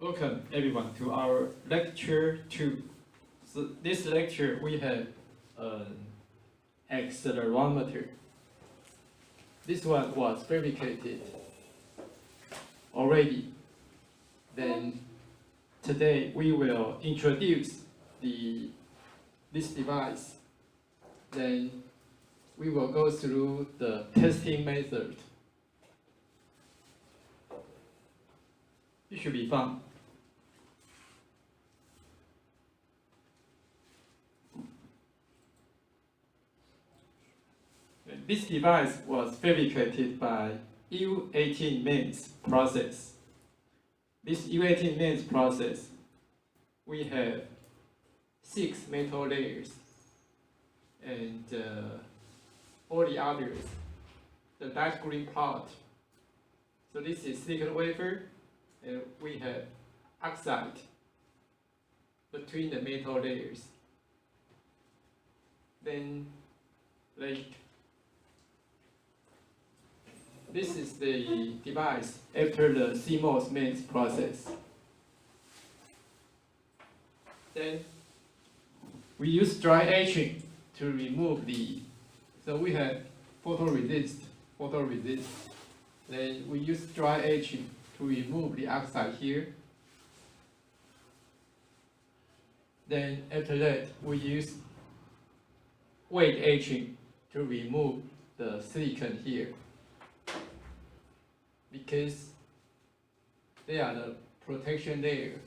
Welcome everyone to our lecture 2. So this lecture we have an accelerometer. This one was fabricated already. Then today we will introduce this device. Then we will go through the testing method. It should be fun. This device was fabricated by U18 MEMS process. This U18 MEMS process, we have 6 metal layers and all the others, the dark green part. So this is silicon wafer, and we have oxide between the metal layers. Then, this is the device after the CMOS MEMS process. Then we use dry etching to remove so we have photoresist. Then we use dry etching to remove the oxide here. Then after that, we use wet etching to remove the silicon here, because they are the protection layer.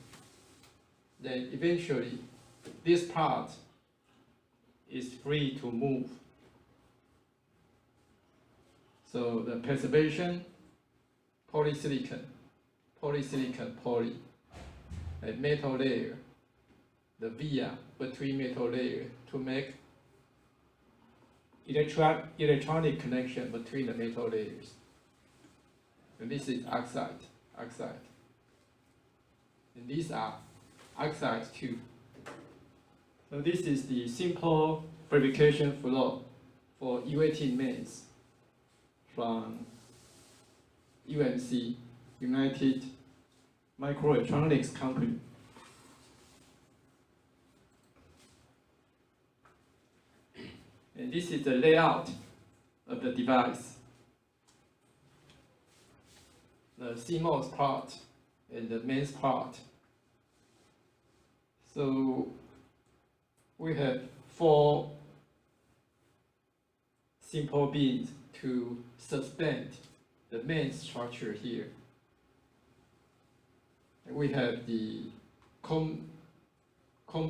Then eventually, this part is free to move. So the preservation, polysilicon, poly, a metal layer, the via between metal layer to make electronic connection between the metal layers. And this is oxide. And these are oxides too. So this is the simple fabrication flow for U18 MEMS from UMC, United Microelectronics Company. And this is the layout of the device. The CMOS part and the MEMS part. So we have 4 simple beams to suspend the MEMS structure here. And we have the comb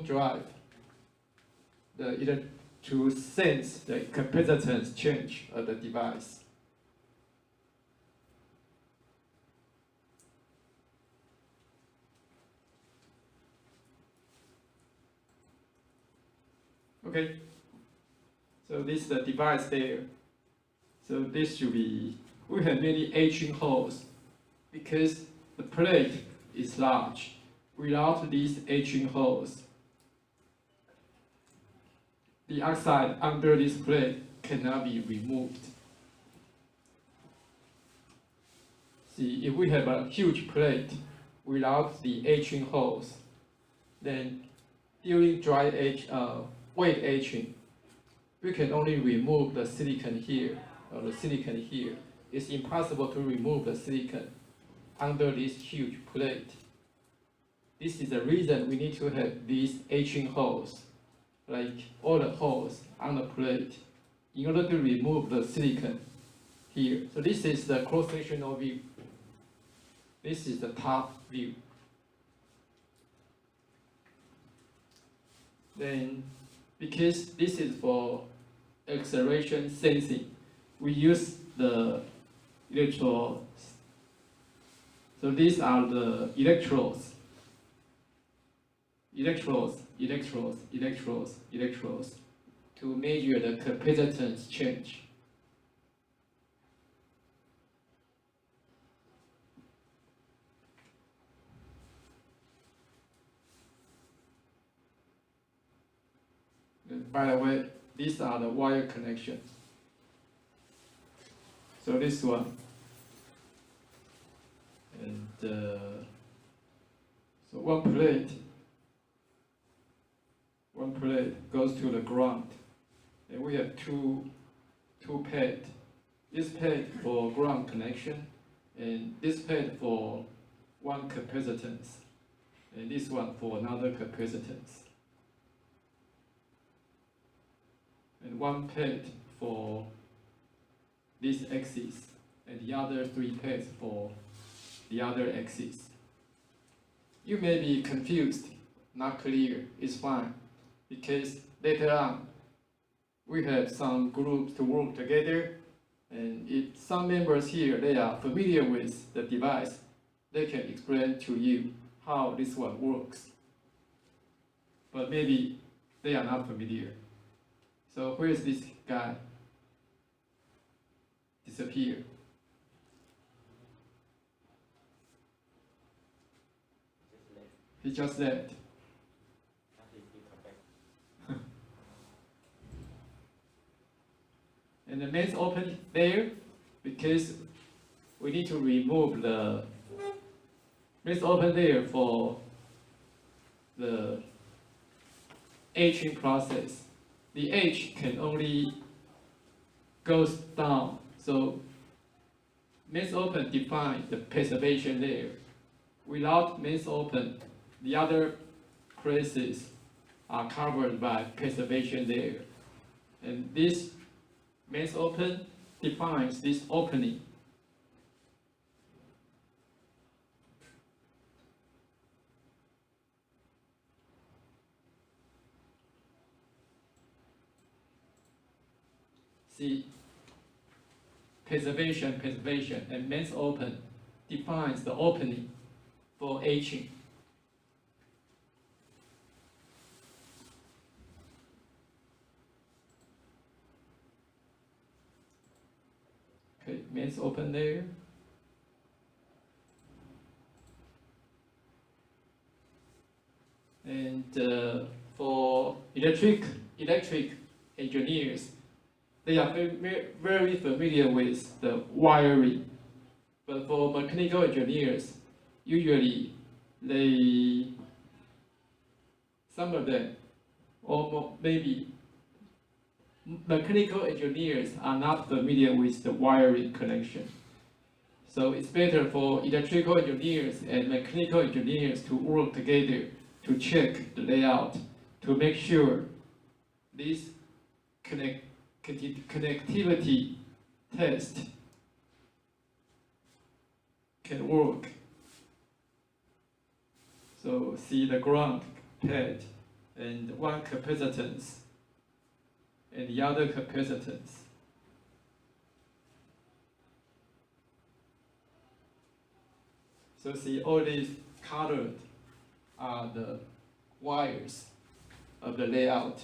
drive to sense the capacitance change of the device. Okay, so this is the device there. So this should be, we have many etching holes because the plate is large. Without these etching holes, the oxide under this plate cannot be removed. See, if we have a huge plate without the etching holes, then during wet etching, we can only remove the silicon here, or the silicon here. It's impossible to remove the silicon under this huge plate. This is the reason we need to have these etching holes, like all the holes on the plate, in order to remove the silicon here. So this is the cross-sectional view. This is the top view. Then, because this is for acceleration sensing, we use the electrodes. So these are the electrodes to measure the capacitance change. And by the way, these are the wire connections. So this one, and one plate goes to the ground, and we have two pads. This pad for ground connection, and this pad for one capacitance, and this one for another capacitance, and one pad for this axis, and the other three pads for the other axis. You may be confused, not clear, it's fine, because later on we have some groups to work together, and if some members here they are familiar with the device, they can explain to you how this one works. But maybe they are not familiar. So where is this guy? Disappear. He just left. And the MEMS open there because we need to remove the MEMS open there for the etching process. The etch can only goes down, so MEMS open defines the preservation layer. Without MEMS open, the other places are covered by preservation layer, and this MEMS open defines this opening. See, preservation, and MEMS open defines the opening for etching. Okay, MEMS open there. And for electric engineers, they are very familiar with the wiring. But for mechanical engineers, usually some of them, or maybe mechanical engineers are not familiar with the wiring connection. So it's better for electrical engineers and mechanical engineers to work together to check the layout, to make sure this connectivity test can work. So see the ground pad and one capacitance and the other capacitance. So see all these colored are the wires of the layout.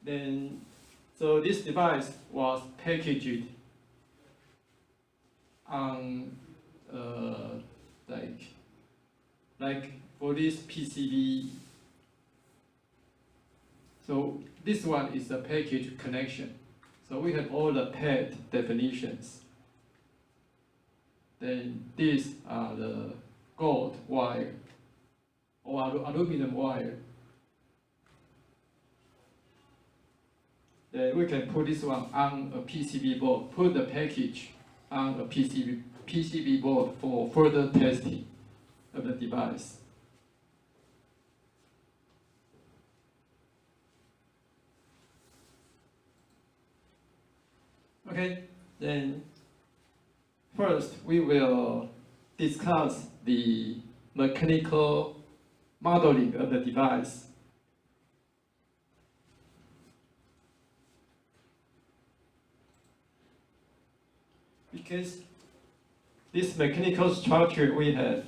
Then, so this device was packaged on like for this PCB. So this one is the package connection. So we have all the pad definitions. Then these are the gold wire or aluminum wire. Then we can put this one on a PCB board, put the package on a PCB board for further testing of the device. Okay, then first we will discuss the mechanical modeling of the device. Because this mechanical structure, we have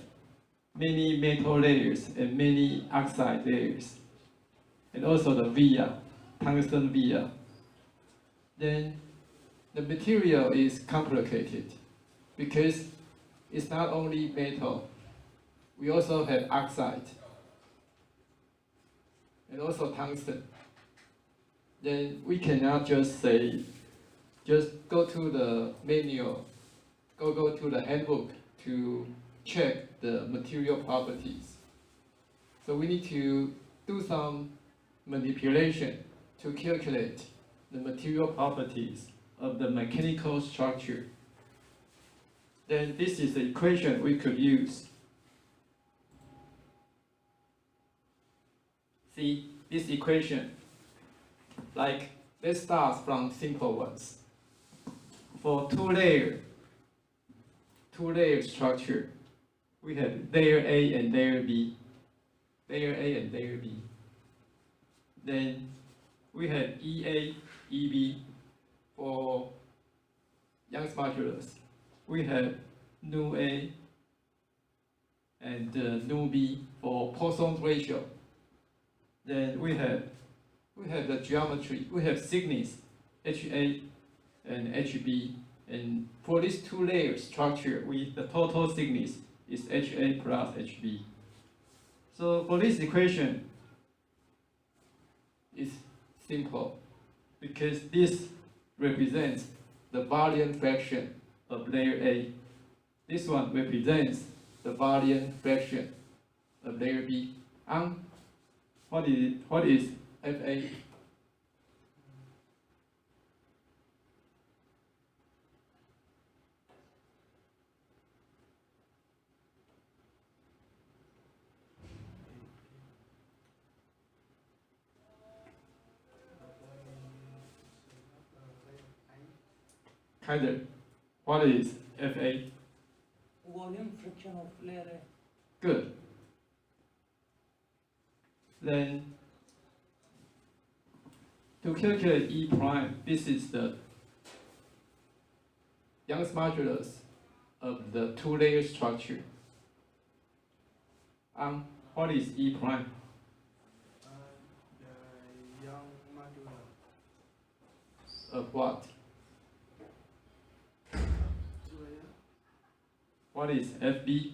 many metal layers and many oxide layers, and also the via, tungsten via. Then the material is complicated because it's not only metal, we also have oxide and also tungsten. Then we cannot just say just go to the manual, go to the handbook to check the material properties. So we need to do some manipulation to calculate the material properties of the mechanical structure. Then this is the equation we could use. See this equation, like let's start from simple ones. For two-layer structure, we have layer A and layer B. Layer A and layer B. Then we have EA, EB for Young's modulus. We have nu A and nu B for Poisson's ratio. Then we have the geometry. We have thickness HA and HB, and for this two-layer structure, the total thickness is HA plus HB. So for this equation, it's simple because this represents the volume fraction of layer A. This one represents the volume fraction of layer B. What is FA? Kyler, what is FA? Volume friction of layer A. Good. Then, to calculate E prime, this is the Young's modulus of the two-layer structure. What is E prime? The Young modulus Of what? What is FB?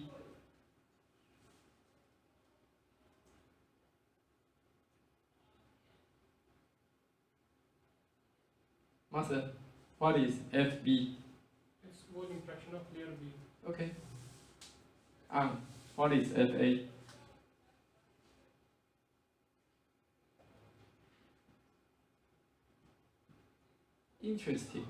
Master, what is FB? It's volume fraction of layer B. Okay. What is FA? Interesting.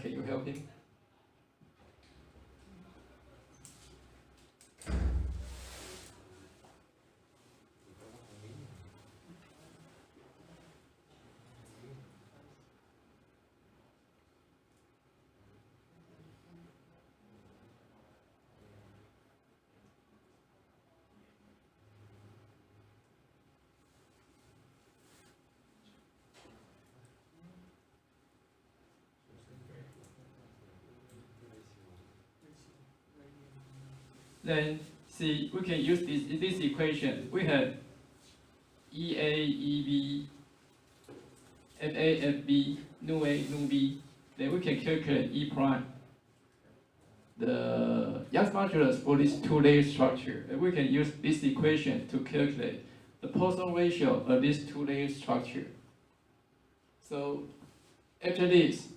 Can you help him? Then see, we can use this equation. We have EA, EB, FA, FB, nu A, nu B. Then we can calculate E prime. The Young's modulus for this two-layer structure. And we can use this equation to calculate the Poisson ratio of this two-layer structure. So after this,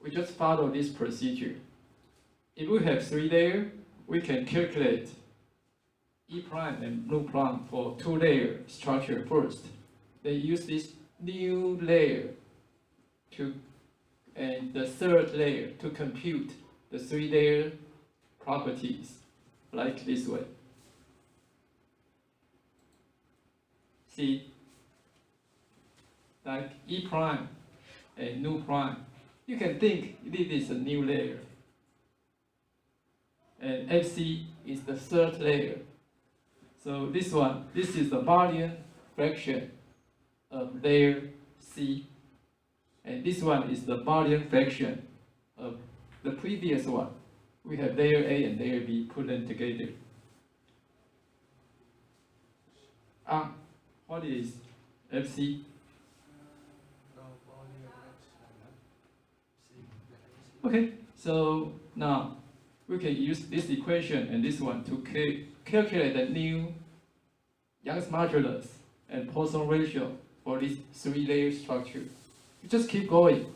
we just follow this procedure. If we have three layers, we can calculate E prime and nu prime for two-layer structure first. Then use this new layer and the third layer to compute the three-layer properties, like this way. See, like E prime and nu prime. You can think this is a new layer. And FC is the third layer. So this is the volume fraction of layer C. And this one is the volume fraction of the previous one. We have layer A and layer B put them together. What is FC? Okay, so now we can use this equation and this one to calculate the new Young's modulus and Poisson ratio for this 3-layer structure. You just keep going.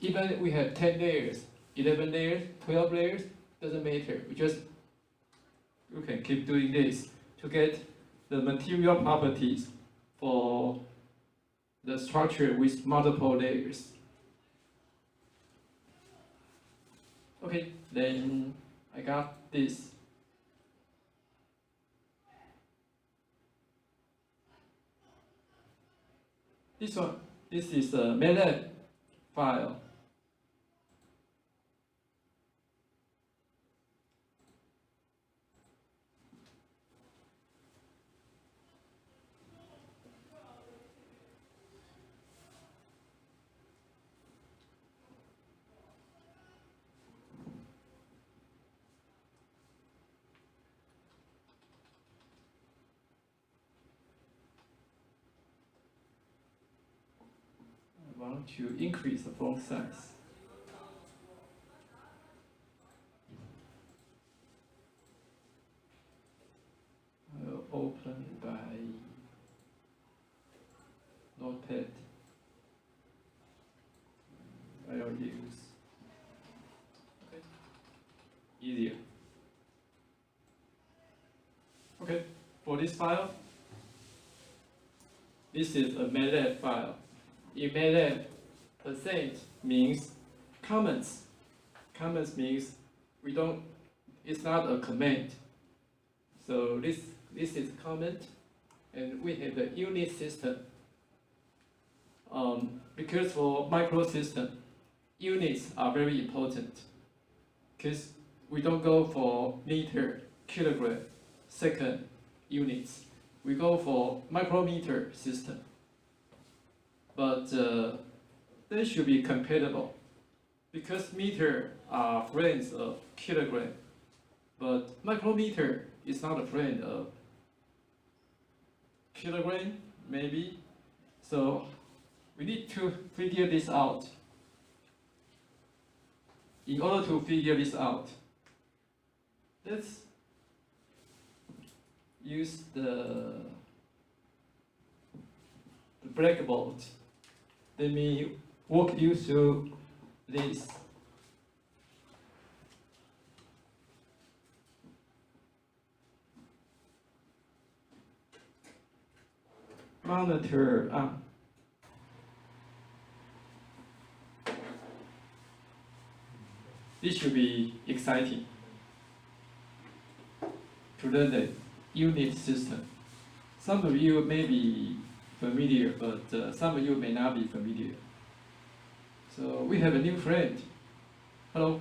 Even we have 10 layers, 11 layers, 12 layers, doesn't matter. You can keep doing this to get the material properties for the structure with multiple layers. Okay, then I got this. This is a MEMS file. I want to increase the font size. I'll open by Notepad. I'll use easier. Okay, for this file, this is a MEMS file. In MEMS, percent means comments. Comments means it's not a command. So this is comment, and we have the unit system. Because for microsystem, units are very important. Because we don't go for meter, kilogram, second units. We go for micrometer system. But they should be compatible, because meter are friends of kilogram, but micrometer is not a friend of kilogram, maybe. So we need to figure this out. In order to figure this out, let's use the blackboard. Let me walk you through this. Monitor on. This should be exciting to learn the unit system. Some of you may be familiar, but some of you may not be familiar. So we have a new friend. Hello.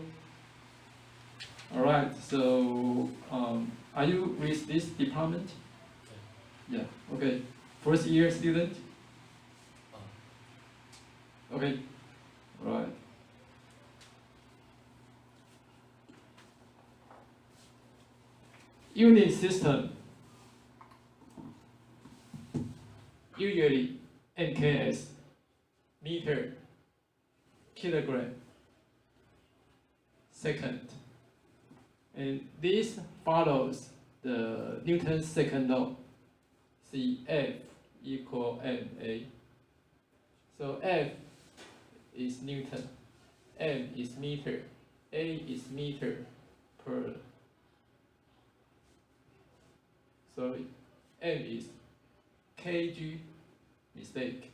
All right. So are you with this department? Yeah. Okay. First year student. Okay. All right. Unit system. Usually MKS, meter, kilogram, second. And this follows the Newton's second law. F equal ma. So F is Newton, M is meter, A is meter per. Sorry, M is kg, mistake.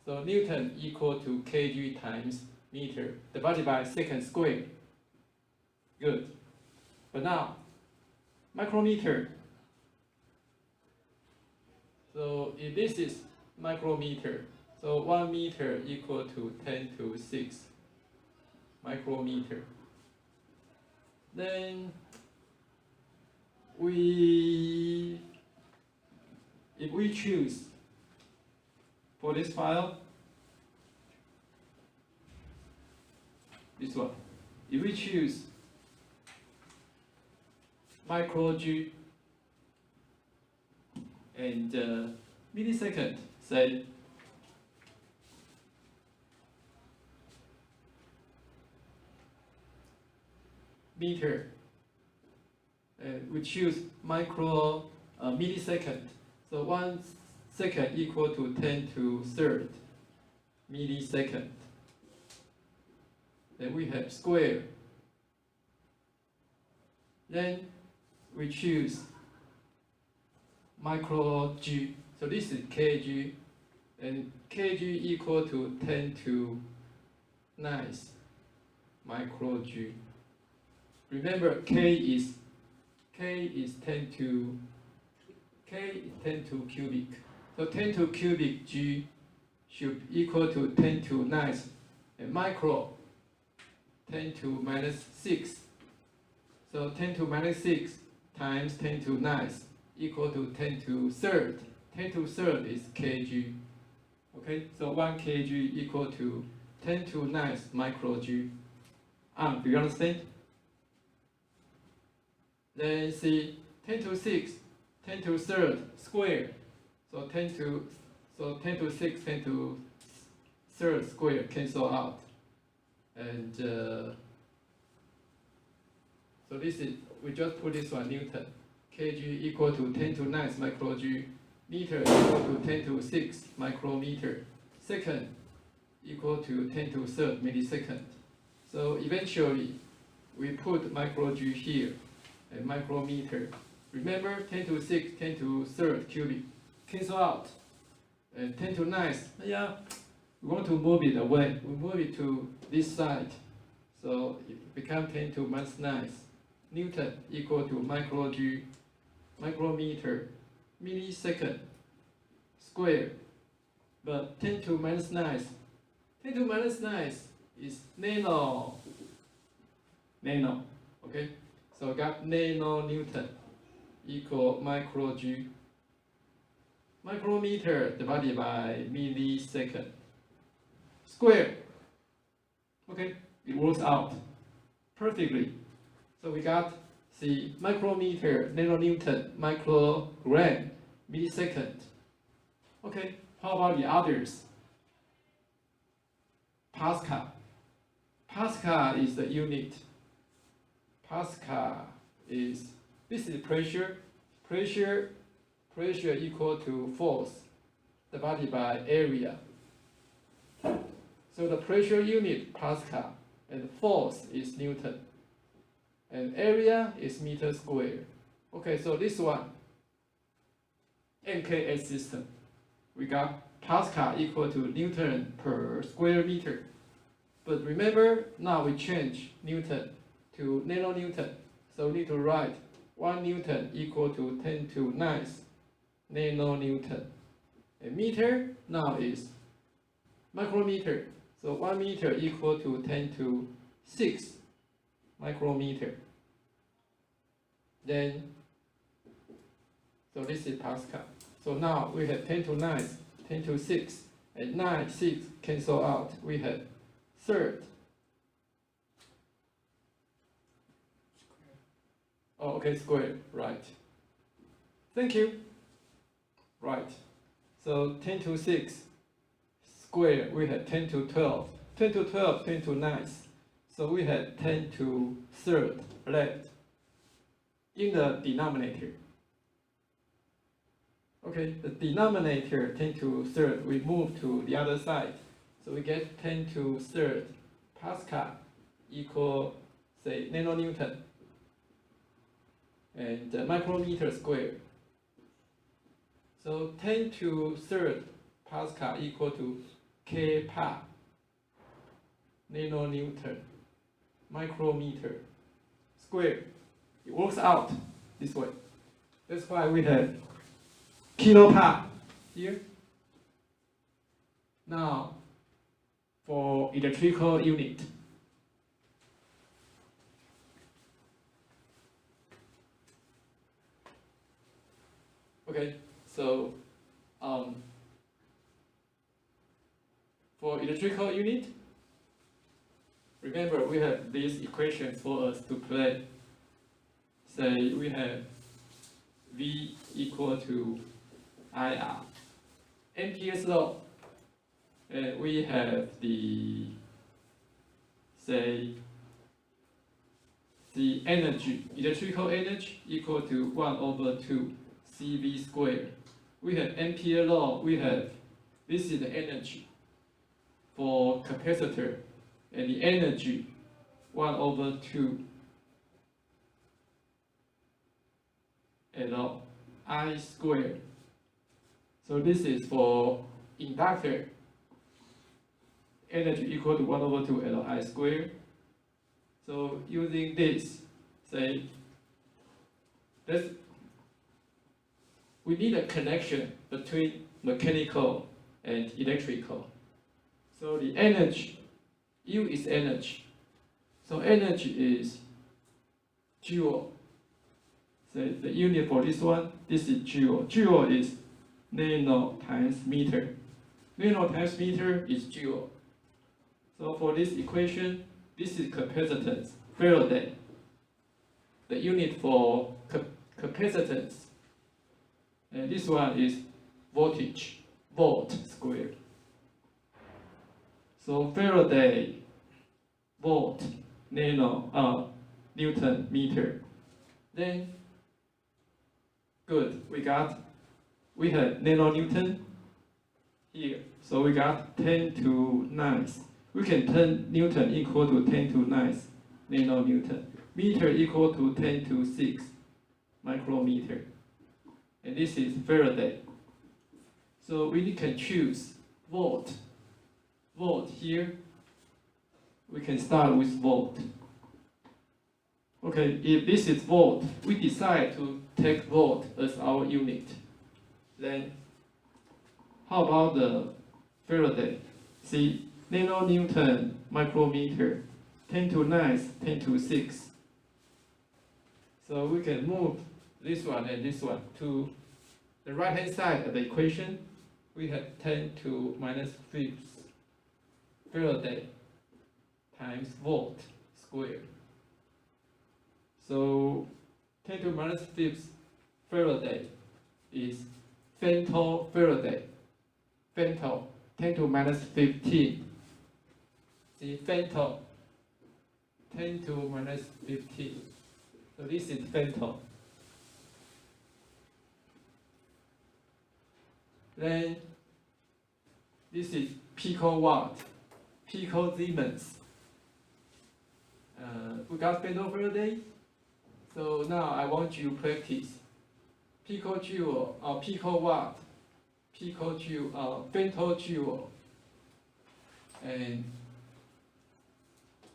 So Newton equal to kg times meter divided by second squared. Good. But now, micrometer. So if this is micrometer, so 1 meter equal to 10 to 6 micrometer. Then if we choose for this file, this one, if we choose micro G and millisecond, say meter. And we choose millisecond. So 1 second equal to 10 to third millisecond. Then we have square. Then we choose micro G. So this is kg, and kg equal to 10 to 9 micro G. Remember, k is 10 to cubic. So 10 to cubic G should equal to 10 to 9, and micro 10 to minus 6. So 10 to minus 6 times 10 to 9 equal to 10 to third. 10 to third is kg. Okay, so 1 kg equal to 10 to 9 micro G. Do you understand? Then see 10 to 6, 10 to third square. So 10 to 6, 10 to third square cancel out. And so this is, we just put this one Newton. Kg equal to 10 to 9 micro G. Meter equal to 10 to 6 micrometer. Second equal to 10 to third millisecond. So eventually, we put micro G here and micrometer. Remember, 10 to 6, 10 to third cubic. Cancel out. And 10 to 9, yeah, we want to move it away. We move it to this side. So it becomes 10 to minus 9. Newton equal to micro G, micrometer, millisecond, square. But 10 to minus 9, 10 to minus 9 is nano. Nano, okay? So got nano Newton equal micro G. Micrometer divided by millisecond. Square. Okay, it works out perfectly. So we got the micrometer, nanonewton, microgram, millisecond. Okay, how about the others? Pascal. Pascal is the unit. Pascal is, this is pressure. Pressure equal to force divided by area. So the pressure unit Pascal and force is Newton. And area is meter square. Okay, so this one, MKS system. We got Pascal equal to Newton per square meter. But remember, now we change Newton to nanonewton. So we need to write 1 Newton equal to 10 to 9 nanonewton. A meter now is micrometer. So 1 meter equal to 10 to 6 micrometer. Then, so this is Pascal. So now we have 10 to 9, 10 to 6, and 9, 6 cancel out. We have third. Oh, okay, square, right. Thank you. Right. So 10 to 6 square, we have 10 to 12. 10 to 12, 10 to 9. So we have 10 to third left in the denominator. Okay, the denominator 10 to third, we move to the other side. So we get 10 to third Pascal equal, say, nanonewton. And micrometer square. So 10 to third Pascal equal to K pa nanonewton micrometer square. It works out this way. That's why we have kilopa here. Now, for electrical unit. Okay, so for electrical unit, remember we have these equations for us to play. Say we have V equal to IR, Ampere's law, and we have the, say, the energy, electrical energy equal to 1 over 2 CV squared. We have ampere law, this is the energy for capacitor, and the energy 1 over 2 L I squared. So this is for inductor, energy equal to 1 over 2 L I squared. So using this, say, we need a connection between mechanical and electrical. So the energy, U is energy. So energy is joule. So the unit for this one, this is joule. Joule is nano times meter. Nano times meter is joule. So for this equation, this is capacitance, Faraday. The unit for capacitance. And this one is voltage, volt squared. So Faraday, volt, nano, Newton meter. Then, good, we have nanonewton here. So we got 10 to 9. We can turn Newton equal to 10 to 9 nanonewton. Meter equal to 10 to 6 micrometer. And this is Faraday. So we can choose volt. Volt here, we can start with volt. Okay, if this is volt, we decide to take volt as our unit. Then, how about the Faraday? See, nanonewton micrometer, 10 to 9, 10 to 6. So we can move this one and this one to the right hand side of the equation. We have 10 to minus 5 Faraday times volt squared. So 10 to minus 5 Faraday is femtofaraday. Femto, 10 to minus 15. See, femto, 10 to minus 15. So this is femto. Then this is picowatt, picosiemens. We got femtofaraday. So now I want you to practice picojoule or picowatt, picojoule, femtojoule, and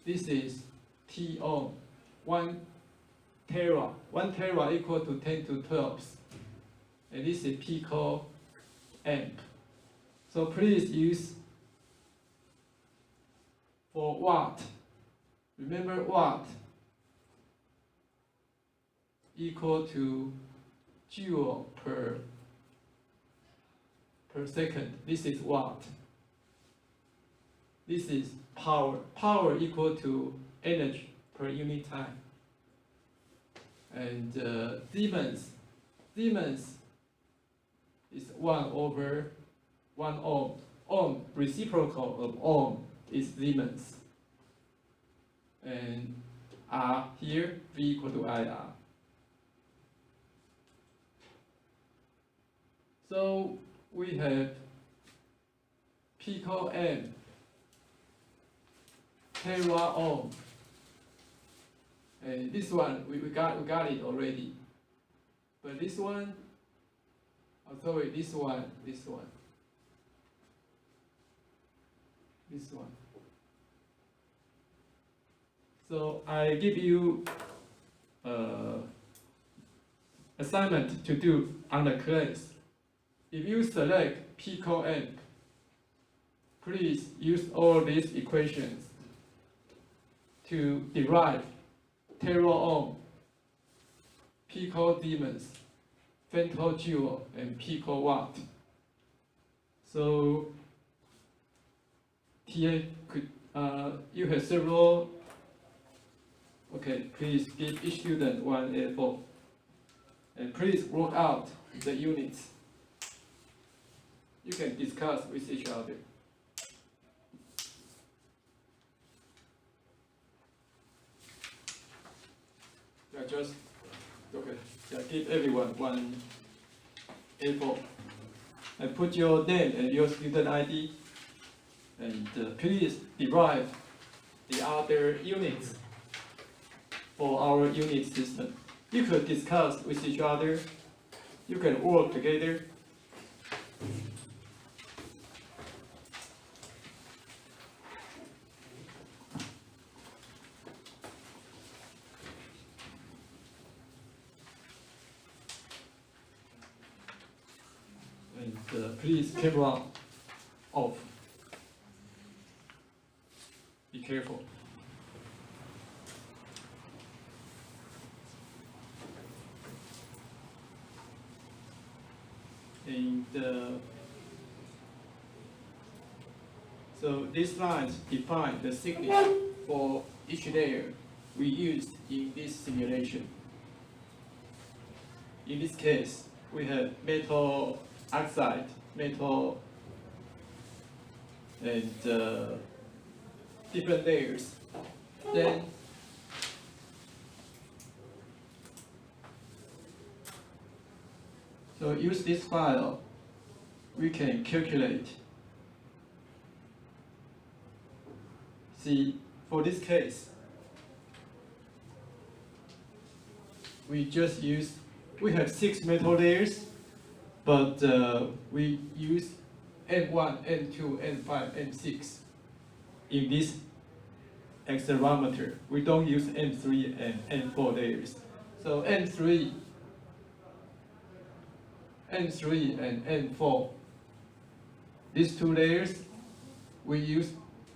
this is T ohm, 1 tera. 1 tera equal to 10 to 12, and this is pico amp. So please use for watt. Remember watt equal to joule per second. This is watt. This is power. Power equal to energy per unit time. And Siemens. Siemens is 1 over 1 ohm. Ohm, reciprocal of ohm is Siemens. And R here, V equal to IR. So we have pico amp, tera ohm, and this one we got it already. But this one, oh sorry, this one. So I give you assignment to do on the class. If you select pico amp, please use all these equations to derive tera ohm, pico Siemens, femtojoule, and picowatt. So TA could you have several. Okay, please give each student 1 A4, and please work out the units. You can discuss with each other. Yeah, just okay. Yeah, give everyone one A4 and put your name and your student ID, and please derive the other units for our unit system. You could discuss with each other. You can work together. And please camera off. Be careful. And so these lines define the thickness for each layer we used in this simulation. In this case, we have metal oxide, metal, and different layers. Then so use this file, we can calculate. See, for this case, we have 6 metal layers, but we use N1, N2, N5, N6 in this accelerometer. We don't use N3 and N4 layers. So N3 and N4, these 2 layers, we use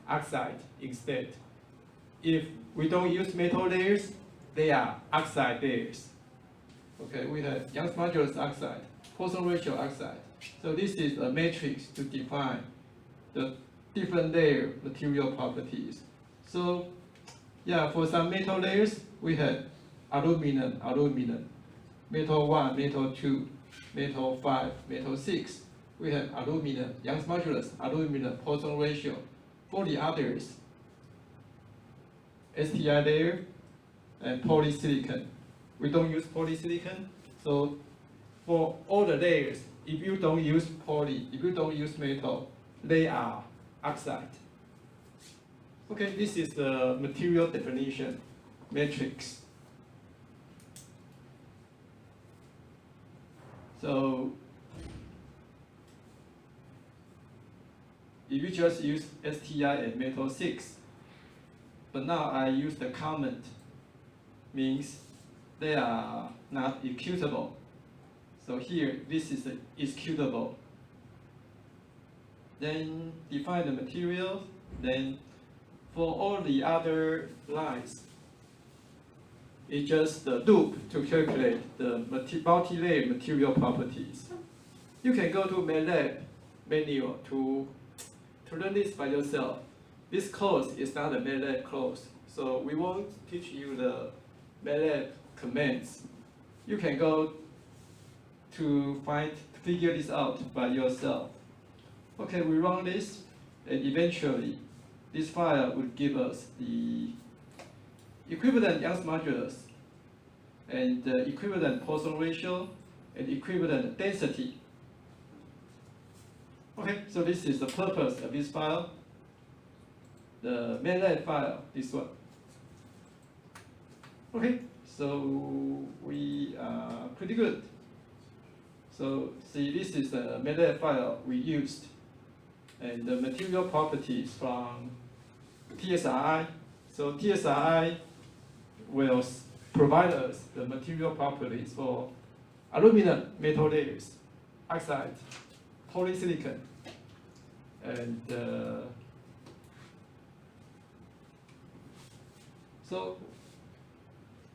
oxide instead. If we don't use metal layers, they are oxide layers. Okay, we have Young's modulus oxide, Poisson ratio oxide. So this is a matrix to define the different layer material properties. So yeah, for some metal layers, we have aluminum, metal 1, metal 2, metal 5, metal 6. We have aluminum, Young's modulus, aluminum, Poisson ratio. For the others, STI layer and polysilicon. We don't use polysilicon, so for all the layers, if you don't use if you don't use metal, they are oxide. Okay, this is the material definition matrix. So if you just use STI and metal 6, but now I use the comment, means they are not executable. So here, this is executable. Then define the material. Then for all the other lines, it's just the loop to calculate the multi-layer material properties. You can go to MEMS Lec manual to learn this by yourself. This course is not a MEMS Lec course, so we won't teach you the MEMS Lec commands. You can go to figure this out by yourself. Okay, we run this, and eventually, this file will give us the equivalent Young's modulus, and the equivalent Poisson ratio, and equivalent density. Okay, so this is the purpose of this file. The MEMS Lec file, this one. Okay, so we are pretty good. So see, this is the MEMS Lec file we used, and the material properties from TSRI. So TSRI will provide us the material properties for aluminum metal layers, oxide, polysilicon, and so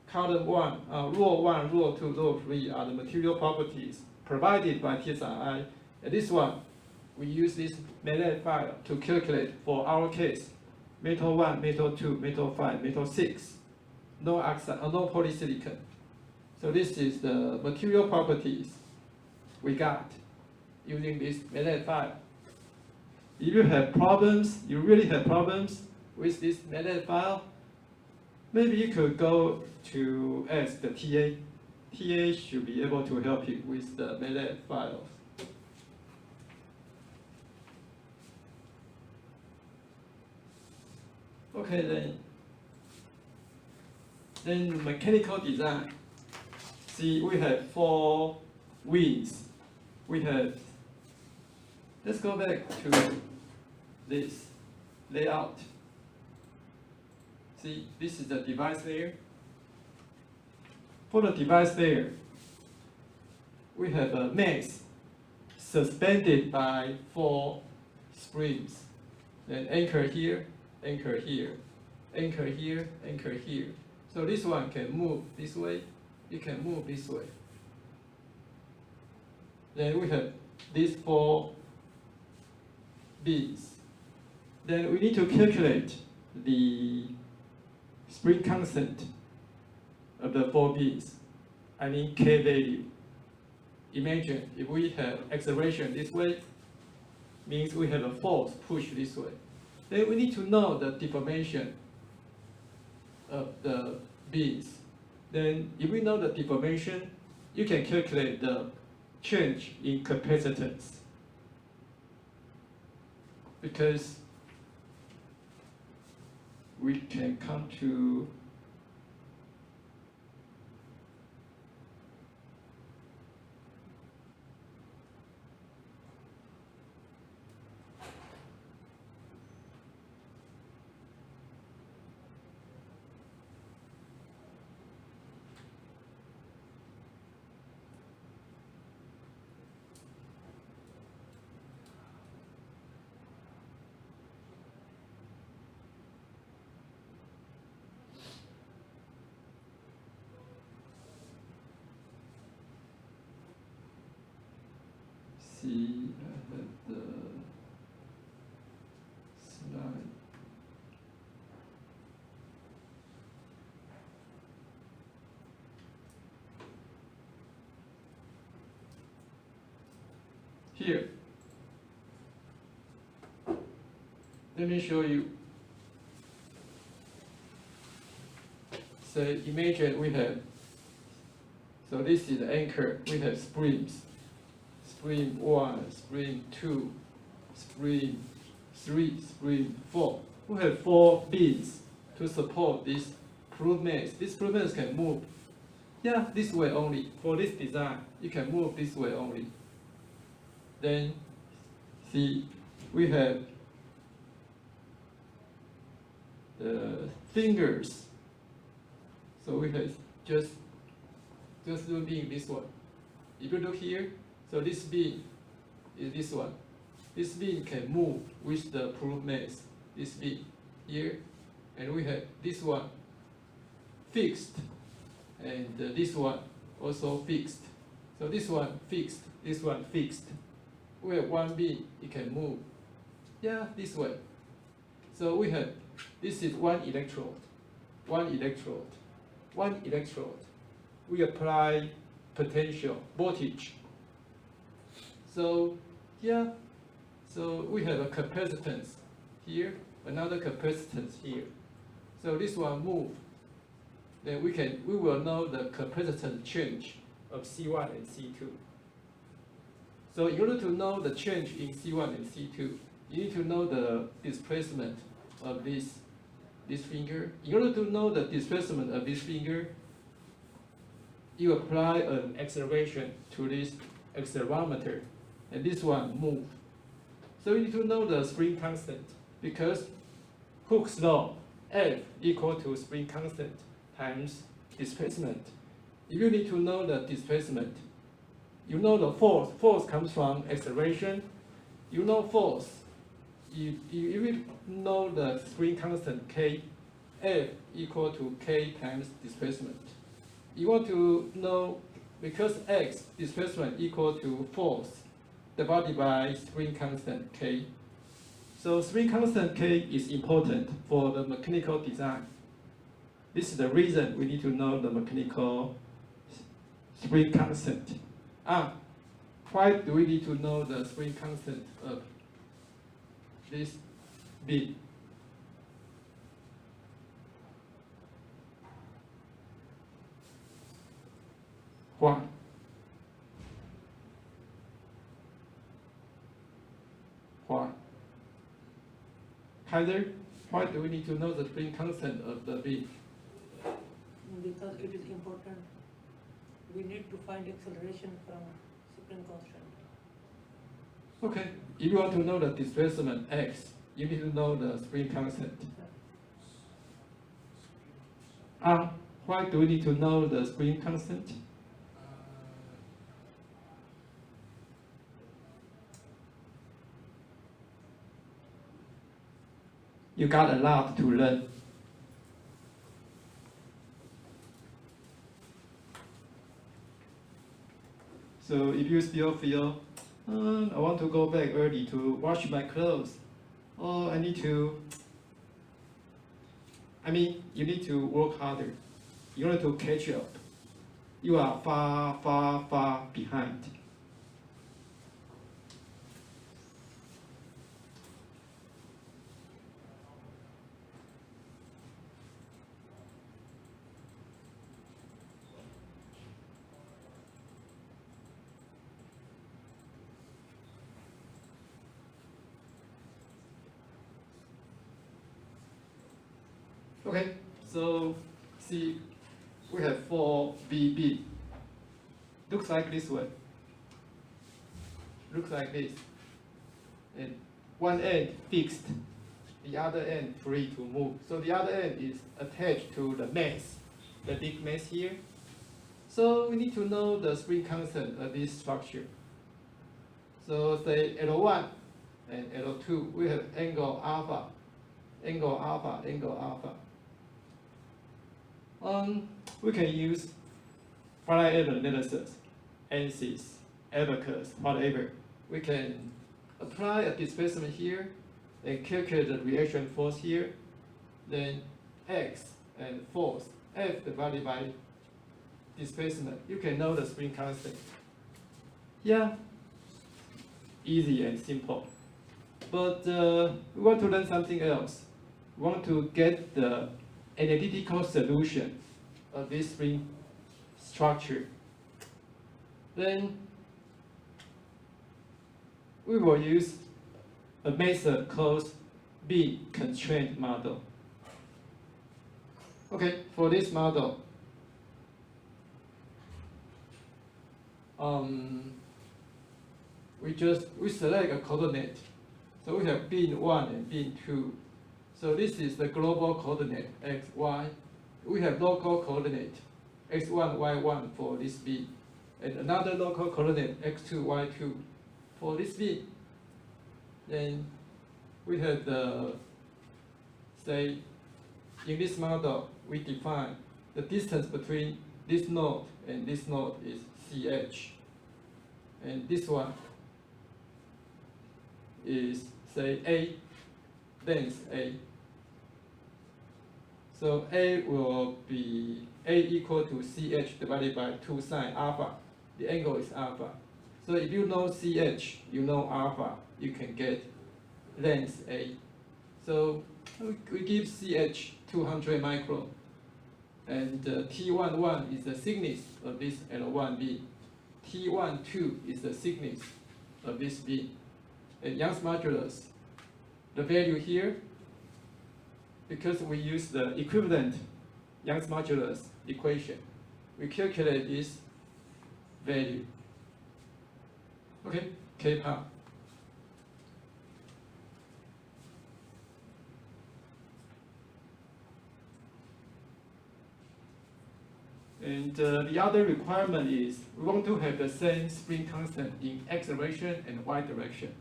column 1, row 1, row 2, row 3 are the material properties provided by TSRI. And this one, we use this MEMS Lec file to calculate for our case, metal 1, metal 2, metal 5, metal 6, no oxide, no polysilicon. So this is the material properties we got using this MEMS Lec file. If you have problems, you really have problems with this MEMS Lec file, maybe you could go to ask the TA. TA should be able to help you with the MEMS Lec files. Okay, then mechanical design. See, we have 4 wings. We have, let's go back to this layout. See, this is the device layer. For the device layer, we have a mass suspended by 4 springs. Then anchor here, anchor here, anchor here, anchor here. So this one can move this way, it can move this way. Then we have these 4 beams. Then we need to calculate the spring constant of the 4 beams. I mean K value. Imagine if we have acceleration this way, means we have a force push this way. Then we need to know the deformation of the beams. Then if we know the deformation, you can calculate the change in capacitance. Because we can come to see the slide. Here, let me show you. So imagine we have, so this is the anchor, we have springs. Spring 1, spring 2, spring 3, spring 4. We have 4 beams to support this proof mass. This proof mass can move, yeah, this way only. For this design, you can move this way only. Then, see, we have the fingers. So we have just looking this one. If you look here, so this beam is this one. This beam can move with the proof mass. This beam here, and we have this one fixed, and this one also fixed. So this one fixed, this one fixed. We have one beam, it can move, yeah, this way. So we have, this is one electrode, one electrode, one electrode. We apply potential, voltage. So, yeah, so we have a capacitance here, another capacitance here. So this one move. Then we will know the capacitance change of C1 and C2. So in order to know the change in C1 and C2, you need to know the displacement of this finger. In order to know the displacement of this finger, you apply an acceleration to this accelerometer, and this one move. So you need to know the spring constant, because Hooke's law, F equal to spring constant times displacement. If you need to know the displacement, you know the force. Force comes from acceleration. You know force. If you know the spring constant K, F equal to K times displacement. You want to know, because X, displacement equal to force divided by spring constant K. So spring constant K is important for the mechanical design. This is the reason we need to know the mechanical spring constant. Why do we need to know the spring constant of this beam? Why? Why? Kaiser, why do we need to know the spring constant of the beam? Because it is important. We need to find acceleration from spring constant. Okay, if you want to know the displacement x, you need to know the spring constant. Why do we need to know the spring constant? You got a lot to learn. So if you still feel, I want to go back early to wash my clothes, or I need to, you need to work harder. You need to catch up. You are far, far, far behind. Okay, so see, we have 4BB. Looks like this way. Looks like this. And one end fixed, the other end free to move. So the other end is attached to the mass, the big mass here. So we need to know the spring constant of this structure. So say L1 and L2, we have angle alpha, angle alpha, angle alpha. We can use finite element analysis, ANSYS, abacus, whatever. We can apply a displacement here, then calculate the reaction force here, then X and force, F divided by displacement. You can know the spring constant. Yeah, easy and simple. But we want to learn something else. We want to get the analytical solution of this spring structure. Then we will use a method called beam constraint model. Okay, for this model, we select a coordinate. So we have beam 1 and beam 2. So this is the global coordinate, x, y. We have local coordinate, x1, y1 for this beam. And another local coordinate, x2, y2 for this beam. Then we have the, say, in this model, we define the distance between this node and this node is ch. And this one is, say, a, length a. So a will be a equal to ch divided by 2 sine alpha. The angle is alpha. So if you know ch, you know alpha, you can get length a. So we give ch 200 micron, and T11 is the thickness of this L1B. T12 is the thickness of this B. And Young's modulus, the value here, because we use the equivalent Young's modulus equation, we calculate this value. Okay, K power. And the other requirement is we want to have the same spring constant in x direction and y direction.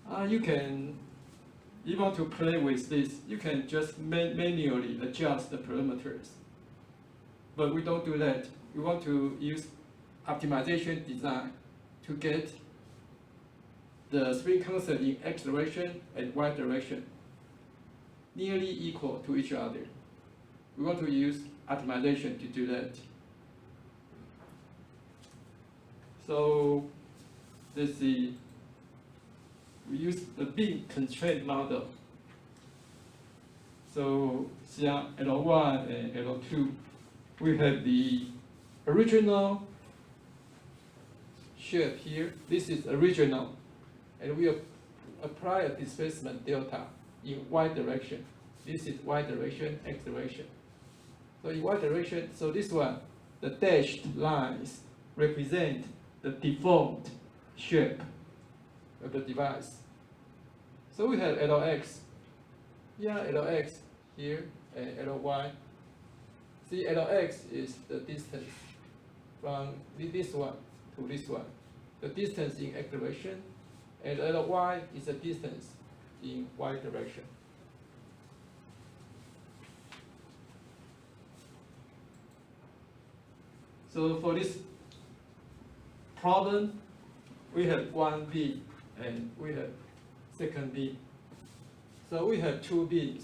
If you want to play with this, you can just manually adjust the parameters. But we don't do that. We want to use optimization design to get the spring constant in x direction and y direction nearly equal to each other. We want to use optimization to do that. So let's see. We use the beam constraint model. So here L1 and L2, we have the original shape here. This is original, and we apply a displacement delta in y direction. This is y direction, x direction. So in y direction, so this one, the dashed lines represent the deformed shape of the device. So we have Lx, Lx here, and Ly. See, Lx is the distance from this one to this one, the distance in x direction, and Ly is the distance in y direction. So for this problem, we have one beam and we have second beam. So we have two beams.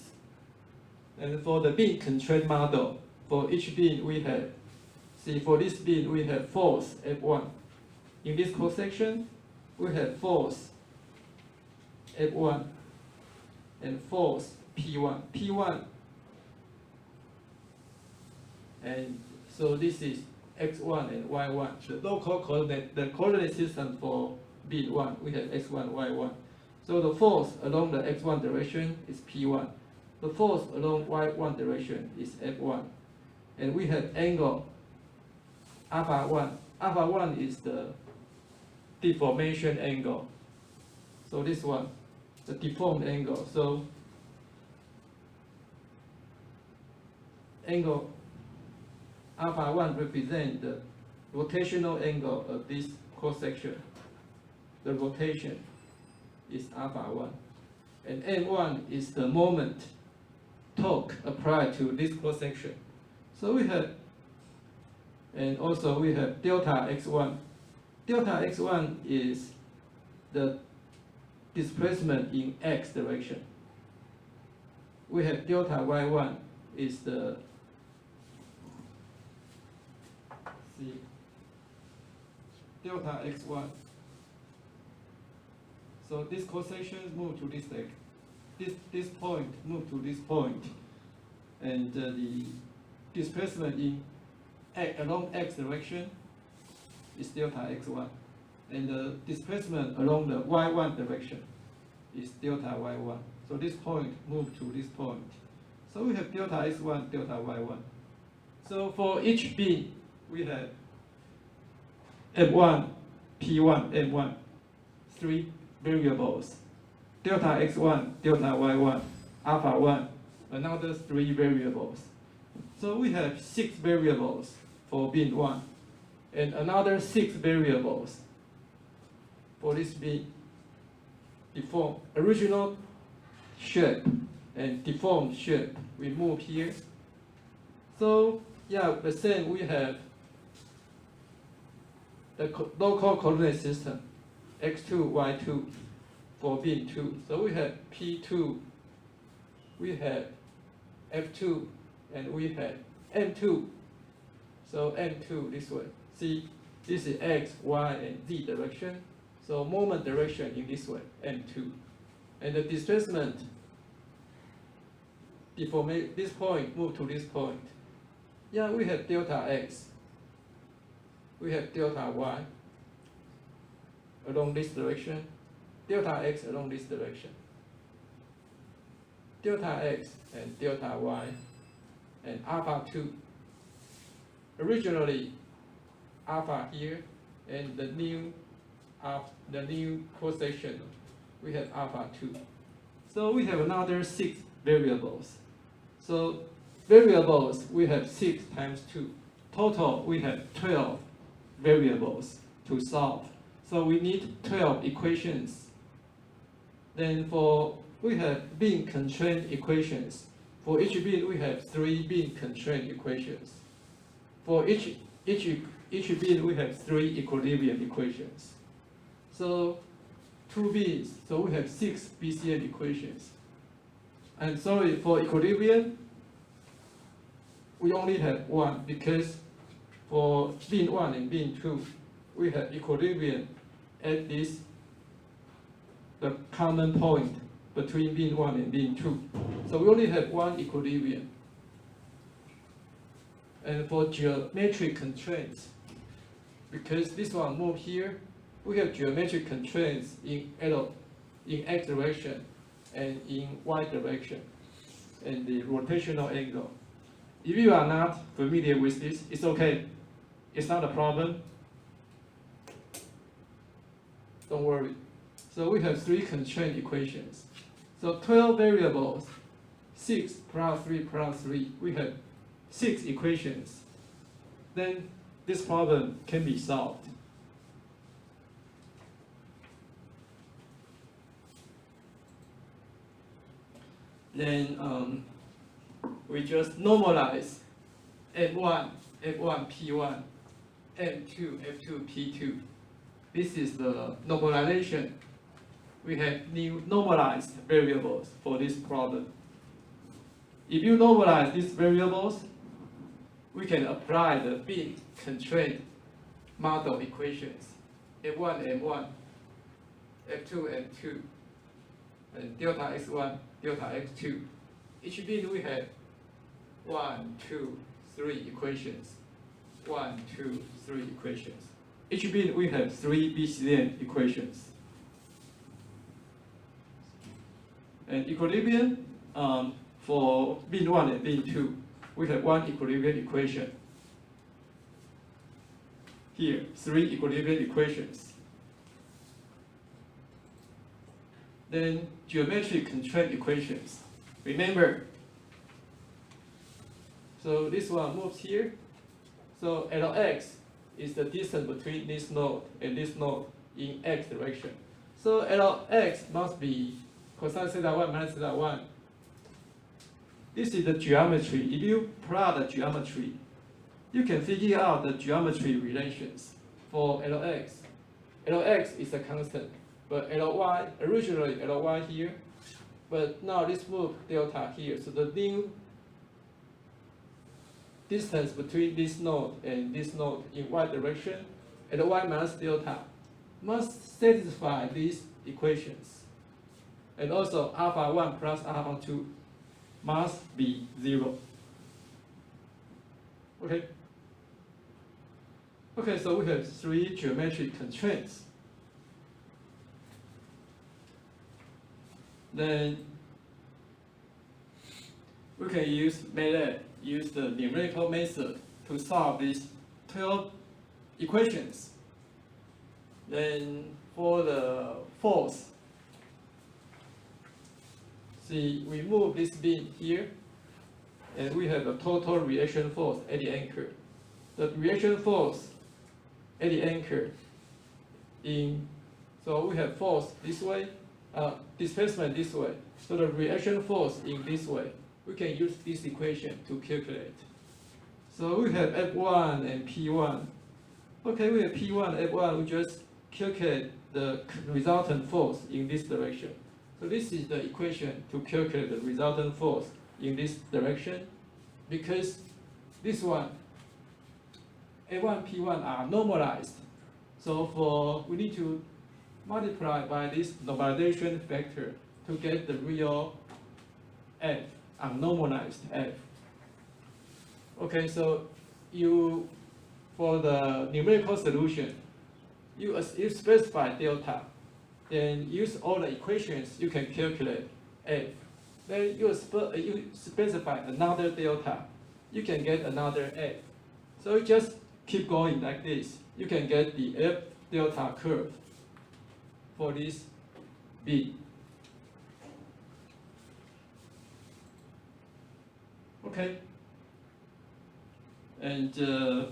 And for the beam constraint model, for each beam we have, see, for this beam we have force F1. In this cross section, we have force F1 and force P1. P1, and so this is x1 and y1. The local coordinate, the coordinate system for beam 1, we have x1, y1. So the force along the x1 direction is P1. The force along y1 direction is F1. And we have angle alpha 1. Alpha 1 is the deformation angle. So this one, the deformed angle. So angle alpha 1 represents the rotational angle of this cross section. The rotation is alpha 1. And M1 is the moment, torque applied to this cross section. So we have, and also we have delta x1. Delta x1 is the displacement in x direction. We have delta y1 is the delta x1. So this cross section move to this leg. This point move to this point, and the displacement in along x direction is delta x1, and the displacement along the y1 direction is delta y1. So this point move to this point. So we have delta x1, delta y1. So for each beam, we have M1, P1, M1, three variables. Delta x1, delta y1, alpha 1, another three variables. So we have 6 variables for beam 1, and another 6 variables for this beam. Deformed, original shape and deformed shape, we move here. So yeah, the same, we have the local coordinate system, x2, y2 for beam 2. So we have P2, we have F2, and we have M2. So M2 this way. See, this is x, y, and z direction. So moment direction in this way, M2. And the displacement, this point move to this point. Yeah, we have delta x. We have delta y along this direction, delta x along this direction, delta x and delta y, and alpha 2. Originally, alpha here, and the new cross section, we have alpha 2. So we have another 6 variables. So variables, we have 6 times 2. Total, we have 12 variables to solve. So we need 12 equations. Then we have beam constraint equations. For each beam, we have 3 beam constraint equations. For each beam, we have 3 equilibrium equations. So 2 beams, so we have 6 BCM equations. And sorry, for equilibrium, we only have 1, because for beam 1 and beam 2, we have equilibrium at the common point between beam 1 and beam 2. So we only have 1 equilibrium. And for geometric constraints, because this one move here, we have geometric constraints in X direction and in Y direction, and the rotational angle. If you are not familiar with this, it's okay. It's not a problem. Don't worry. So we have 3 constraint equations. So 12 variables, 6 plus 3 plus 3. We have 6 equations. Then this problem can be solved. Then we just normalize F1, F1, P1, M2, F2, P2. This is the normalization. We have new normalized variables for this problem. If you normalize these variables, we can apply the big constraint model equations. F1, M1, F2, M2, and delta X1, delta X2. Each bin we have 1, 2, 3 equations. 1, 2, 3 equations. Each bin we have 3 BCDM equations. And equilibrium, for bin 1 and bin 2, we have 1 equilibrium equation. Here, 3 equilibrium equations. Then geometric constraint equations. Remember, so this one moves here. So Lx is the distance between this node and this node in X direction. So Lx must be cosine theta 1 minus theta 1. This is the geometry. If you plot the geometry, you can figure out the geometry relations for Lx. Lx is a constant, but Ly, originally Ly here, but now let's move delta here. So the new distance between this node and this node in Y direction, Ly minus delta, must satisfy these equations. And also alpha 1 plus alpha 2 must be 0. Okay? Okay, so we have 3 geometric constraints. Then we can use the numerical method to solve these 12 equations. Then for the force, see, we move this bin here, and we have a total reaction force at the anchor. The reaction force at the anchor so we have force this way, displacement this way. So the reaction force in this way, we can use this equation to calculate. So we have F1 and P1. Okay, we have P1, F1, we just calculate the resultant force in this direction. So this is the equation to calculate the resultant force in this direction, because this one, F1, P1 are normalized. So we need to multiply by this normalization factor to get the real F, unnormalized F. Okay, so for the numerical solution, you specify delta, then use all the equations you can calculate F. Then you specify another delta, you can get another F. So you just keep going like this. You can get the F delta curve for this B. Okay. And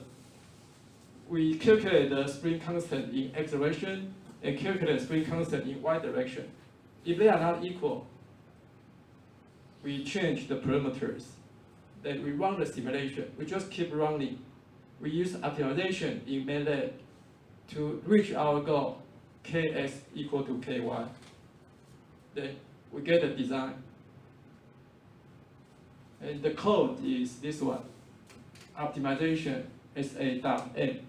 we calculate the spring constant in X direction and calculate spring constant in Y direction. If they are not equal, we change the parameters. Then we run the simulation. We just keep running. We use optimization in MEMS Lec to reach our goal, Kx equal to Ky. Then we get the design. And the code is this one, optimization SA.M.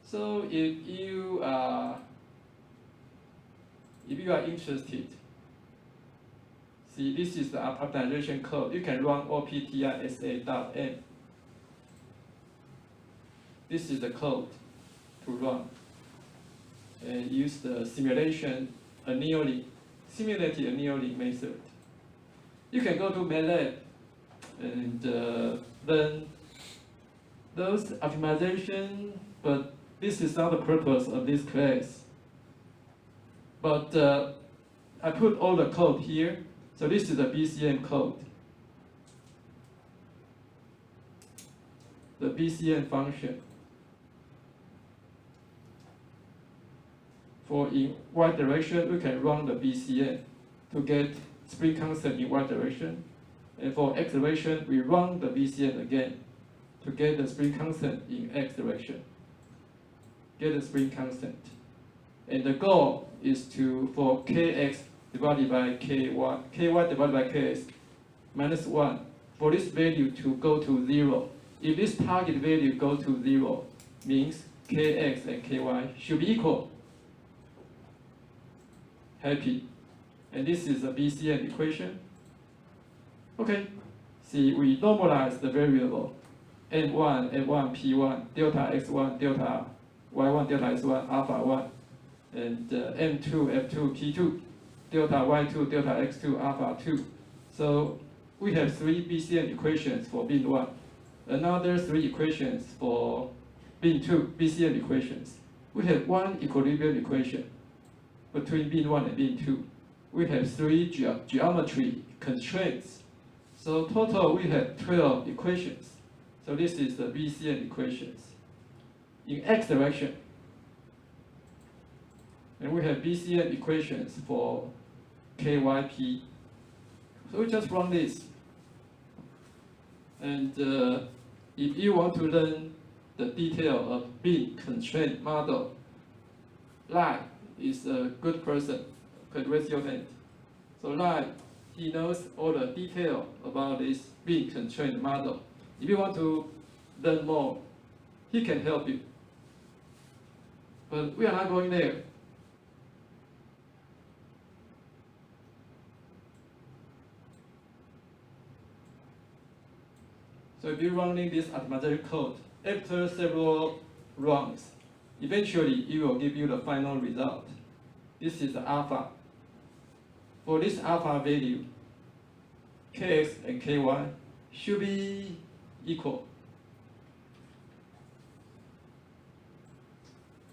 So if you are interested, see, this is the optimization code. You can run OPTI SA.M. this is the code to run. And use the simulated annealing method. You can go to MEMS Lec and learn those optimization, but this is not the purpose of this class. But I put all the code here. So this is the BCM code. The BCM function. For in y direction, we can run the BCM to get spring constant in y direction. And for x direction, we run the BCM again to get the spring constant in x direction. Get the spring constant. And the goal is to, for kx divided by ky divided by kx minus 1, for this value to go to 0. If this target value go to 0, means kx and ky should be equal. Happy. And this is a BCM equation. Okay. See, we normalize the variable n1, n1, p1, delta x1, delta y1, delta x1, alpha 1, and m2, f2, p2, delta y2, delta x2, alpha 2. So we have 3 BCM equations for bin 1. Another 3 equations for bin 2, BCM equations. We have 1 equilibrium equation between bin 1 and bin 2. We have 3 geometry constraints. So total we have 12 equations. So this is the BCM equations. In x direction, and we have BCM equations for KYP. So we just run this. And if you want to learn the detail of bin constraint model, Lai is a good person. Could raise your hand. So Lai, he knows all the detail about this bin constraint model. If you want to learn more, he can help you. But we are not going there. So if you're running this optimization code, after several runs, eventually it will give you the final result. This is the alpha. For this alpha value, kx and ky should be equal.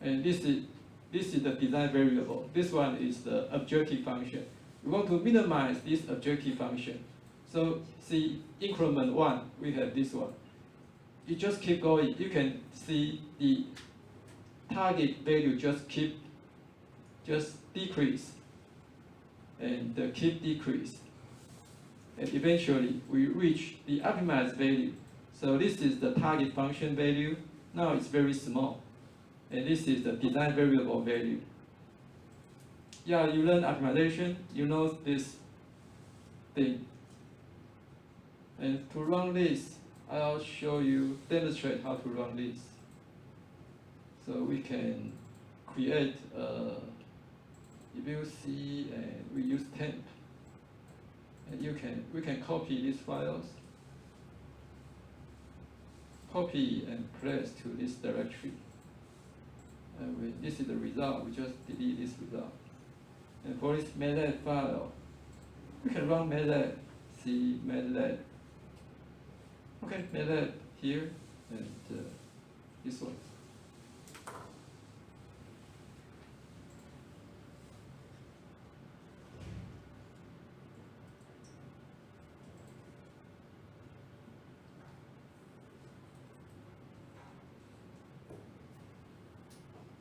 And this is the design variable. This one is the objective function. We want to minimize this objective function. So see, increment 1, we have this one. You just keep going. You can see the target value just decrease and keep decrease. And eventually we reach the optimized value. So this is the target function value. Now it's very small. And this is the design variable value. Yeah, you learn optimization, you know this thing. And to run this, I'll demonstrate how to run this. So we can create, if you see, and we use temp, and we can copy these files, copy and place to this directory. And this is the result, we just delete this result. And for this MEMS Lec file, we can run MEMS Lec, see MEMS Lec. Okay, MEMS Lec here, and this one.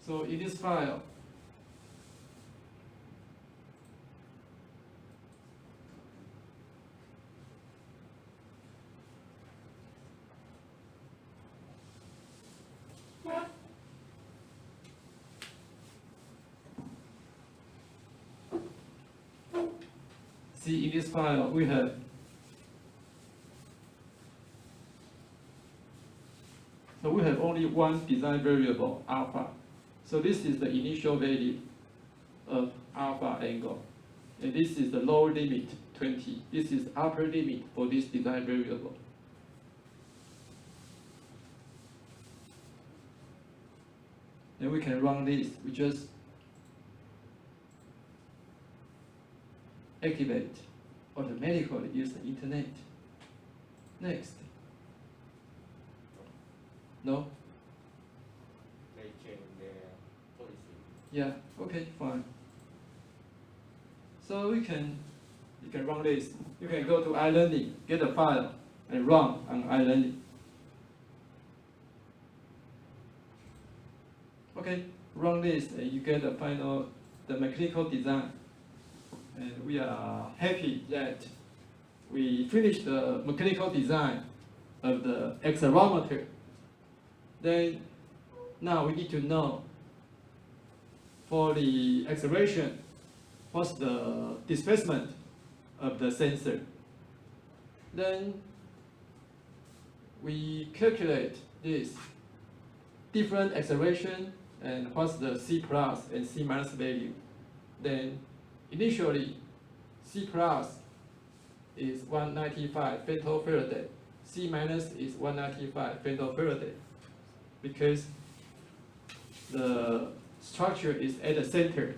So in this file, see in this file we have only one design variable, alpha. So this is the initial value of alpha angle. And this is the lower limit, 20. This is upper limit for this design variable. Then we can run this. We just activate automatically use the internet. Next. No? They change their policy. Yeah, okay, fine. So you can run this. You can go to iLearning, get a file, and run on iLearning. Okay, run this, and you get the mechanical design. And we are happy that we finished the mechanical design of the accelerometer. Then now we need to know for the acceleration, what's the displacement of the sensor. Then we calculate this different acceleration and what's the C plus and C minus value. Then initially C plus is 195 femtofaraday, C minus is 195 femtofaraday, because the structure is at the center.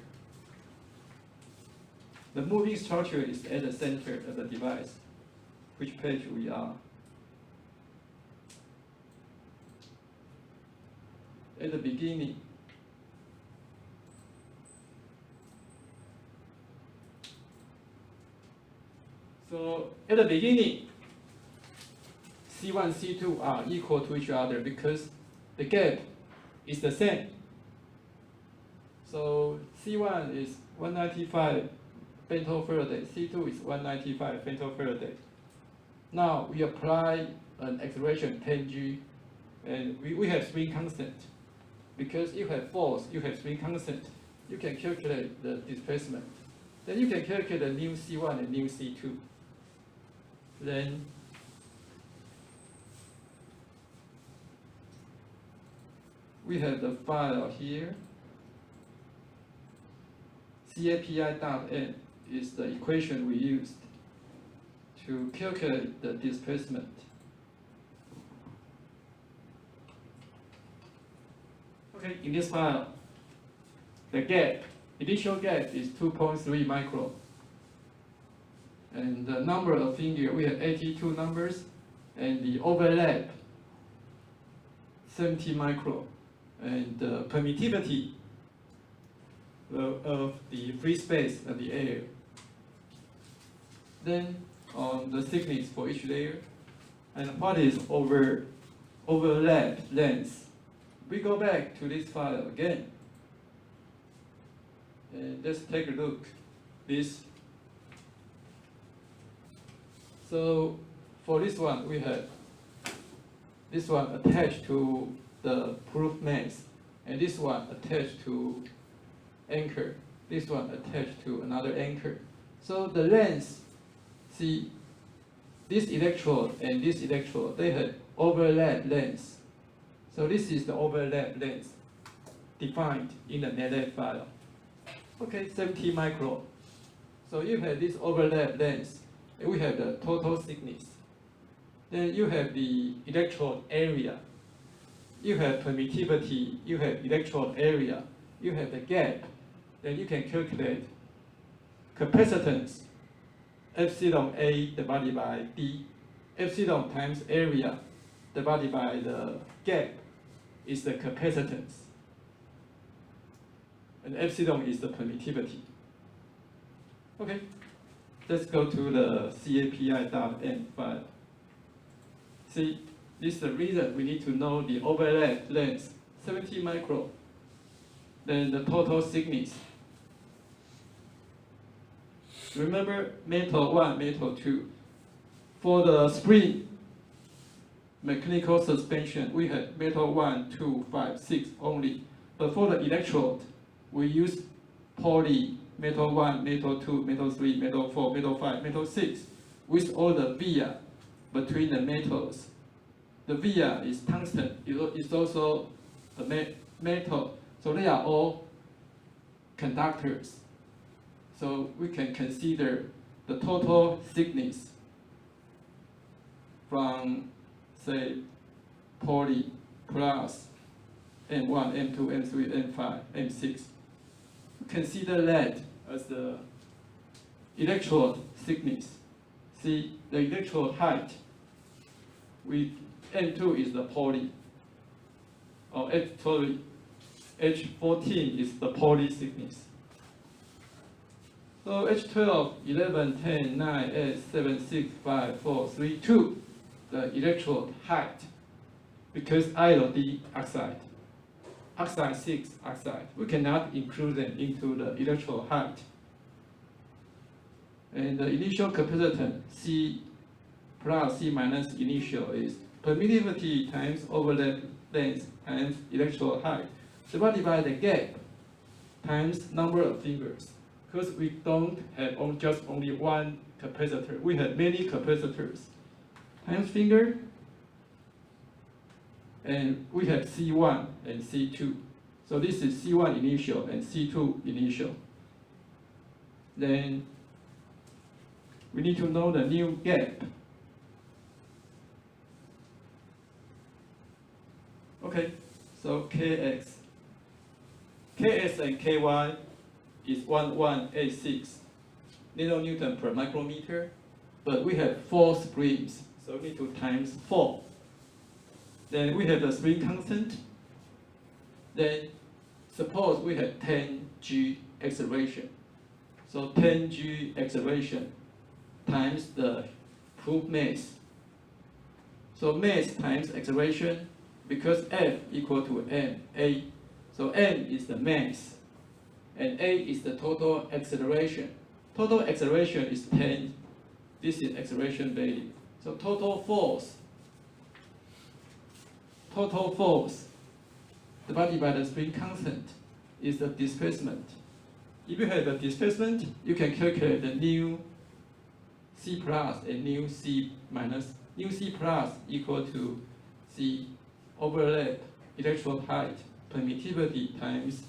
The moving structure is at the center of the device. Which page we are? At the beginning. So at the beginning, C1, C2 are equal to each other because the gap is the same. So C1 is 195 femtofaraday, C2 is 195 femtofaraday. Now we apply an acceleration 10g, and we have spring constant. Because you have force, you have spring constant, you can calculate the displacement. Then you can calculate the new C1 and new C2. Then we have the file here. CAPI.n is the equation we used to calculate the displacement. Okay, in this file, the gap, initial gap is 2.3 micron. And the number of fingers, we have 82 numbers, and the overlap, 70 micron. And the permittivity of the free space of the air. Then on the thickness for each layer, and what is overlap length. We go back to this file again, and let's take a look. So for this one, we have this one attached to the proof mass, and this one attached to anchor, this one attached to another anchor. So the length, see, this electrode and this electrode, they have overlap length. So this is the overlap length defined in the MATLAB file. Okay, 70 micron. So you have this overlap length, and we have the total thickness. Then you have the electrode area. You have permittivity, you have electrode area, you have the gap. Then you can calculate capacitance, epsilon A divided by D. Epsilon times area divided by the gap is the capacitance. And epsilon is the permittivity. Okay, let's go to the CAPI.n file. See, this is the reason we need to know the overlap length, 70 micron. Then the total thickness. Remember metal 1, metal 2. For the spring mechanical suspension, we have metal 1, 2, 5, 6 only. But for the electrode, we use poly, metal 1, metal 2, metal 3, metal 4, metal 5, metal 6, with all the via between the metals. The via is tungsten, it's also a metal, so they are all conductors. So we can consider the total thickness from, say, poly plus M1, M2, M3, M5, M6. Consider that as the electrode thickness. See, the electrode height with M2 is the poly, or H14 is the poly thickness. So H12, 11, 10, 9, 8, 7, 6, 5, 4, 3, 2, the electrode height, because I or D oxide. Oxide 6 oxide. We cannot include them into the electrode height. And the initial capacitance, C plus C minus initial, is permittivity times overlap length times electrode height divided by the gap times number of fingers. Because we don't have just only one capacitor, we have many capacitors. Times finger, and we have C1 and C2. So this is C1 initial and C2 initial. Then we need to know the new gap. Okay, so Kx and Ky is 1186 nanoNewton per micrometer, but we have 4 springs, so we need to times 4. Then we have the spring constant. Then suppose we have 10 g acceleration. So 10 g acceleration times the proof mass. So mass times acceleration, because F equal to ma. So m is the mass, and a is the total acceleration. Total acceleration is 10. This is acceleration value. So total force divided by the spring constant is the displacement. If you have the displacement, you can calculate the new C plus and new C minus. New C plus equal to C overlap electrode height permittivity times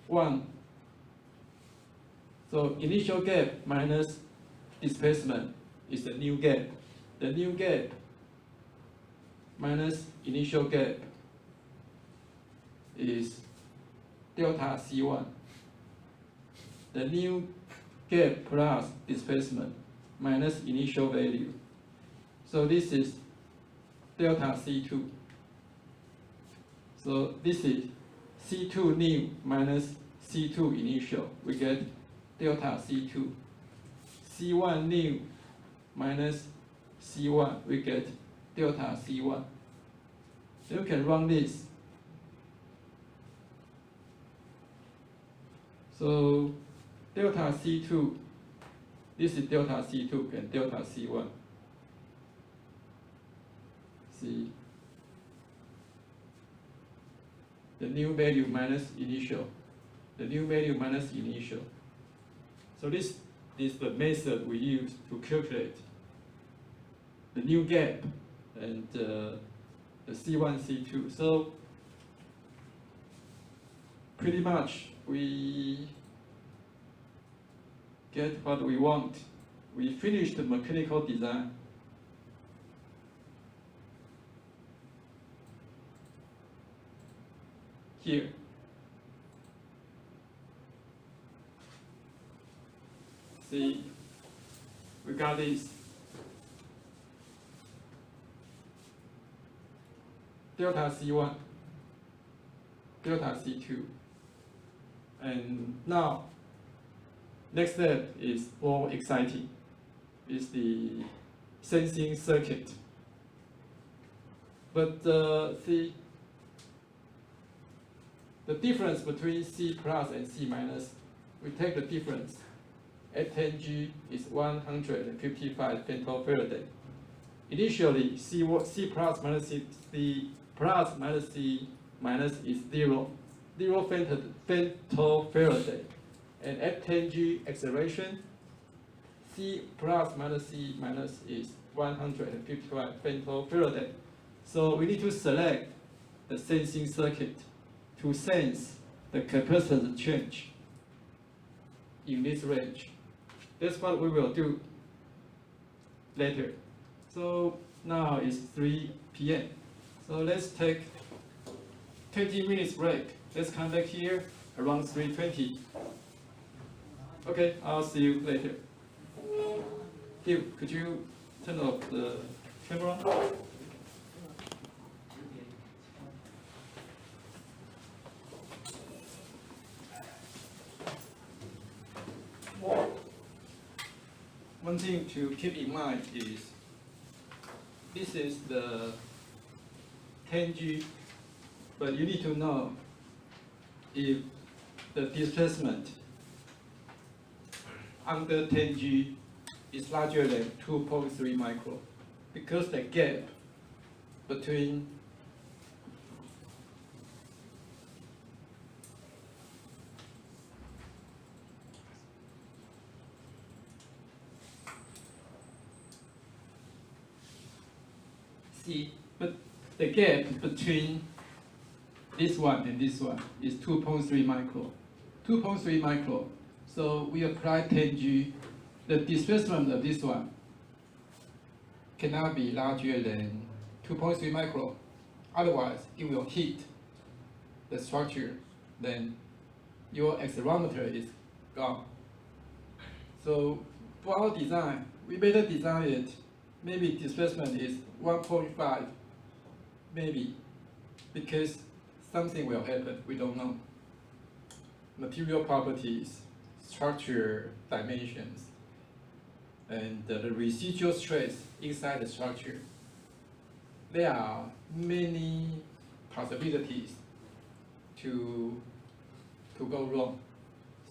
1. So initial gap minus displacement is the new gap. The new gap minus initial gap is delta C1. The new gap plus displacement minus initial value. So this is delta C2. So this is C2 new minus C2 initial. We get delta C2. C1 new minus C1, we get delta C1. You can run this. So delta C2, this is delta C2 and delta C1. See the new value minus initial. The new value minus initial. So this is the method we use to calculate the new gap and the C1, C2. So pretty much we get what we want. We finished the mechanical design. Here. See, we got this. Delta C1, delta C2. And now, next step is more exciting. It's the sensing circuit. But see, the difference between C plus and C minus, we take the difference. At 10G is 155 femtofaraday. Initially, C plus minus C plus minus C minus is 0 femtofaraday. And at 10G acceleration, C plus minus C minus is 155 femtofaraday. So we need to select the sensing circuit to sense the capacitance change in this range. That's what we will do later. So now it's 3 p.m. So let's take 20 minutes break. Let's come back here around 3:20. Okay, I'll see you later. Hugh, could you turn off the camera? One thing to keep in mind is this is the 10G, but you need to know if the displacement under 10G is larger than 2.3 micron, because the gap between but the gap between this one and this one is 2.3 micron. 2.3 micron. So we apply 10G. The displacement of this one cannot be larger than 2.3 micron. Otherwise, it will hit the structure. Then your accelerometer is gone. So for our design, we better design it. Maybe displacement is 1.5, maybe, because something will happen, we don't know. Material properties, structure dimensions, and the residual stress inside the structure. There are many possibilities to go wrong.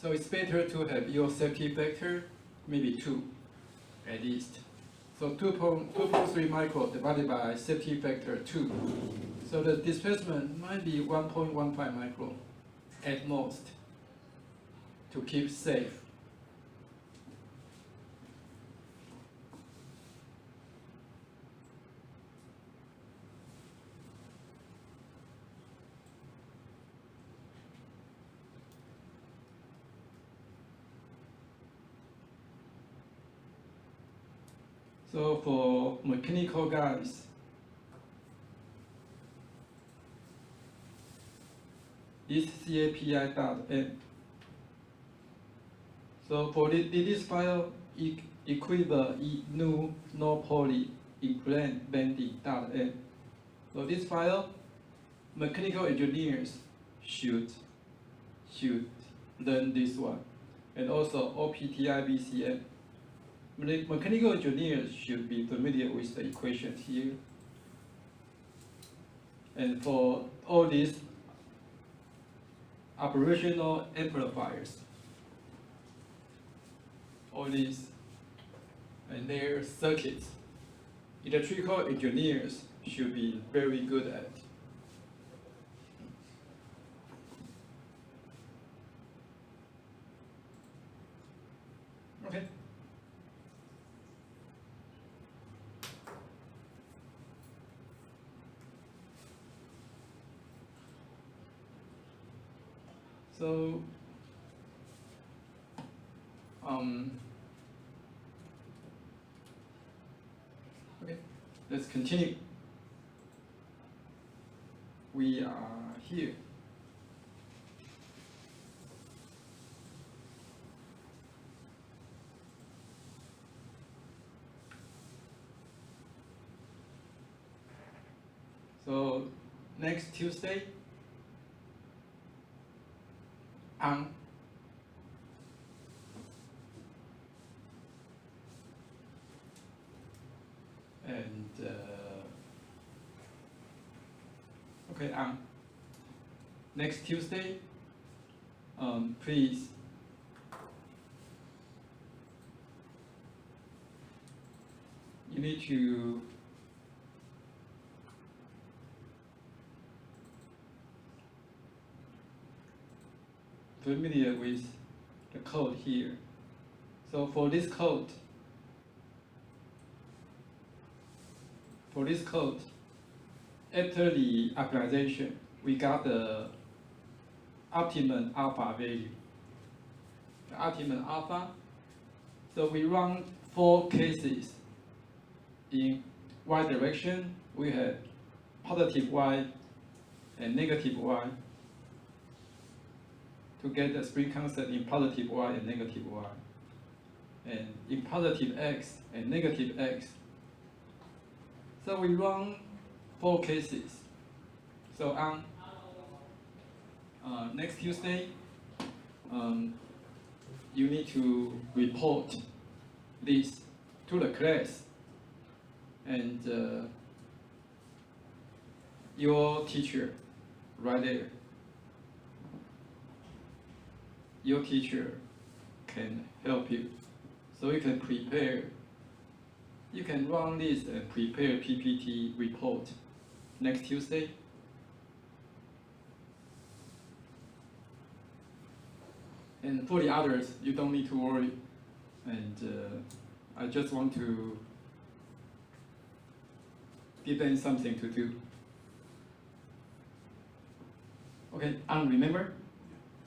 So it's better to have your safety factor, maybe 2 at least. So 2.3 micron divided by safety factor 2. So the displacement might be 1.15 micron at most to keep safe. So for mechanical guys, this CAPI.M. So for this file, equivalent new no poly incline bending.m. So this file, mechanical engineers should learn this one, and also OPTI-BCM. Mechanical engineers should be familiar with the equations here. And for all these operational amplifiers, all these and their circuits, electrical engineers should be very good at. Okay. So, okay, let's continue. We are here. So, next Tuesday, and okay, next Tuesday, please you need to familiar with the code here. So for this code, after the optimization, we got the optimum alpha value. The optimum alpha. So we run 4 cases. In y direction, we have positive y and negative y to get the spring constant in positive y and negative y, and in positive x and negative x. So we run 4 cases. So on next Tuesday, you need to report this to the class, and your teacher right there, your teacher can help you. So you can prepare, you can run this and prepare PPT report next Tuesday. And for the others, you don't need to worry. And I just want to give them something to do. Okay, remember?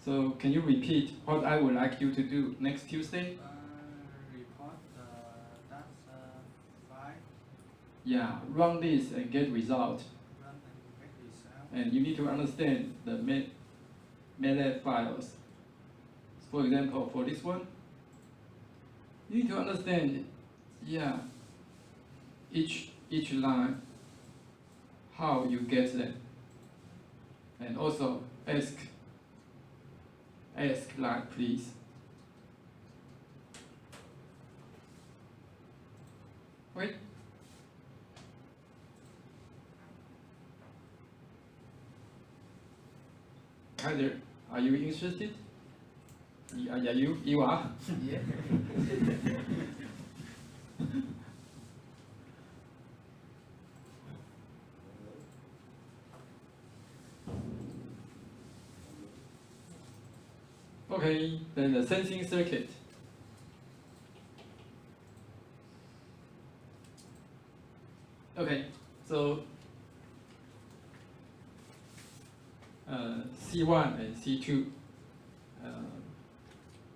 So can you repeat what I would like you to do next Tuesday? Report that's 5. Yeah, run this and get result. Run and get result. And you need to understand the MEMS files. For example, for this one, you need to understand, yeah, each line, how you get them, and also ask like please. Wait. Kyler, are you interested? Yeah, you are? Yeah. Okay, then the sensing circuit. Okay, so C1 and C2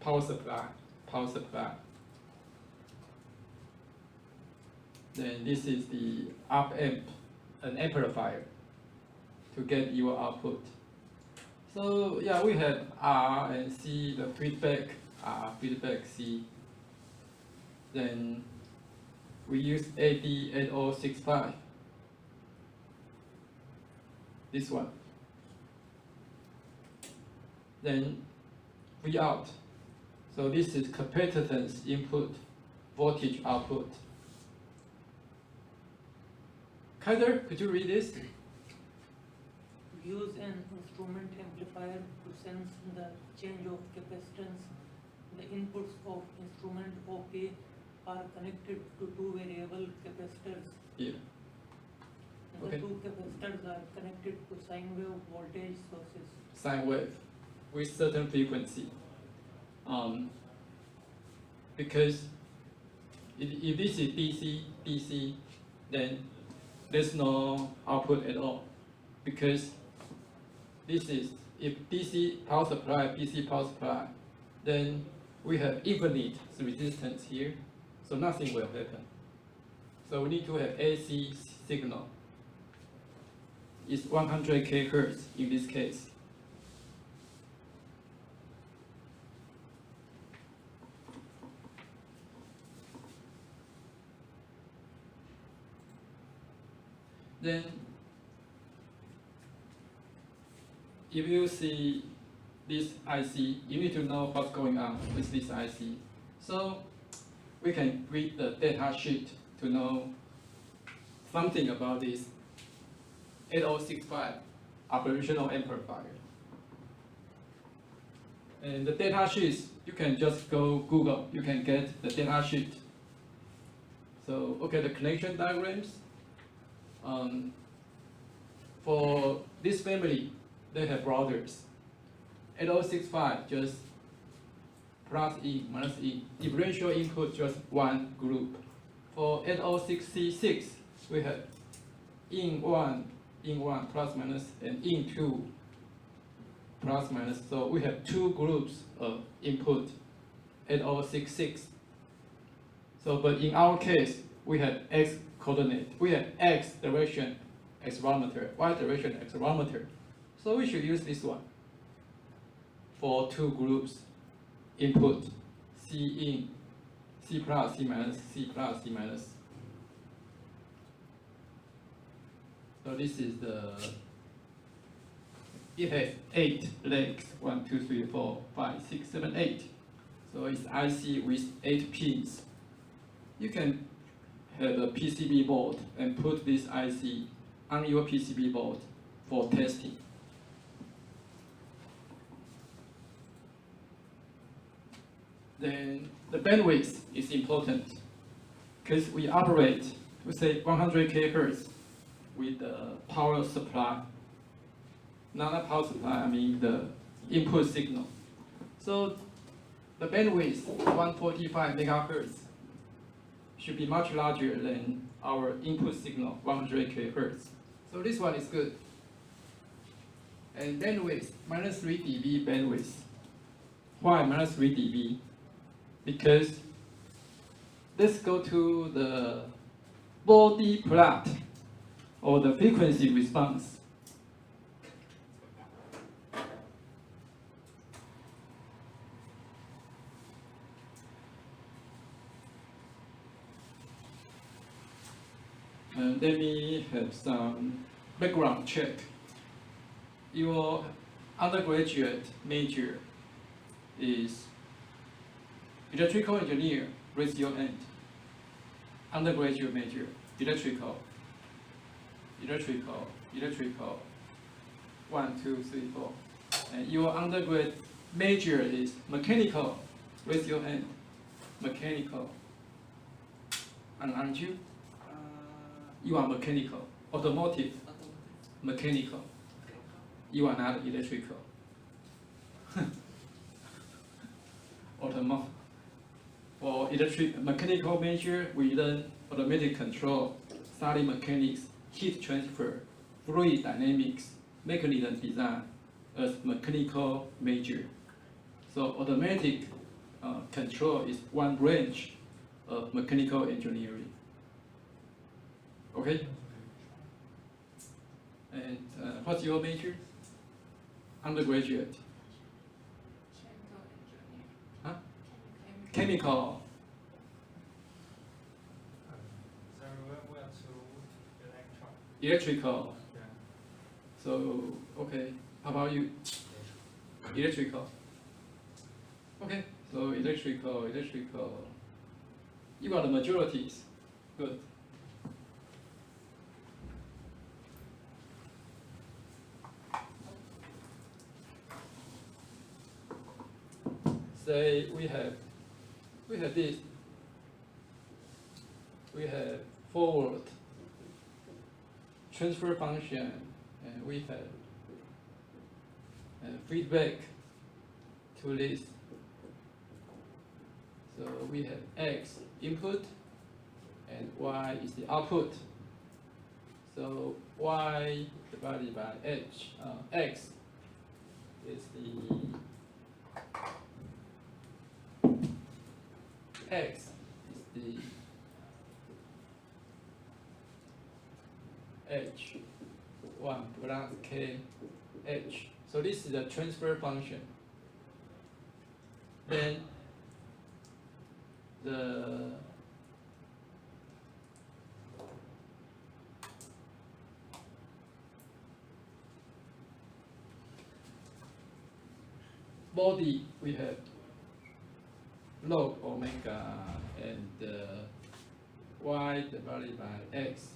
power supply. Then this is the op amp, an amplifier to get your output. So yeah, we have R and C, the feedback R, feedback C. Then we use AD8065. This one. Then V out. So this is capacitance input, voltage output. Kaiser, could you read this? Use an instrument amplifier to sense the change of capacitance. The inputs of instrument OP are connected to 2 variable capacitors. Here. The Okay. 2 capacitors are connected to sine wave voltage sources. Sine wave with certain frequency. Because if this is DC, then there's no output at all. Because this is, if DC power supply, then we have infinite resistance here, so nothing will happen. So we need to have AC signal. It's 100 kHz in this case. Then, if you see this IC, you need to know what's going on with this IC. So, we can read the data sheet to know something about this 8065 operational amplifier. And the data sheets, you can just go Google, you can get the data sheet. So, okay, the connection diagrams. For this family, they have brothers. 8065 just plus in, minus in. Differential input just one group. For 8066, we have in one plus minus, and in 2 plus minus. So we have 2 groups of input, 8066. So, but in our case, we have X coordinate. We have X direction accelerometer, Y direction accelerometer. So we should use this one for two groups, input, C in, C plus, C minus, C plus, C minus. So this is it has 8 legs, 1, 2, 3, 4, 5, 6, 7, 8. So it's IC with 8 pins. You can have a PCB board and put this IC on your PCB board for testing. Then the bandwidth is important because we operate, we say 100 kHz with the power supply. Not power supply, I mean the input signal. So the bandwidth 145 megahertz should be much larger than our input signal 100 kHz. So this one is good. And bandwidth, minus 3 dB bandwidth. Why minus 3 dB? Because let's go to the body plot or the frequency response. And let me have some background check. Your undergraduate major is electrical engineer, raise your hand. Undergraduate major, electrical. 1, 2, 3, 4. And your undergrad major is mechanical, raise your hand. Mechanical. And aren't you? You are mechanical. Automotive, mechanical. You are not electrical. Automotive. For mechanical major, we learn automatic control, solid mechanics, heat transfer, fluid dynamics, mechanism design as mechanical major. So automatic control is one branch of mechanical engineering. Okay? And what's your major? Undergraduate. Huh? Chemical. So we are to electron. Electrical. Yeah. So, okay. How about you? Electrical. Okay. So electrical. You got the majorities. Good. Say we have this. We have forward transfer function, and we have feedback to this. So we have X input and Y is the output. So Y divided by X is the X is the H1 plus K H. So this is the transfer function. Then the body we have log omega and Y divided by X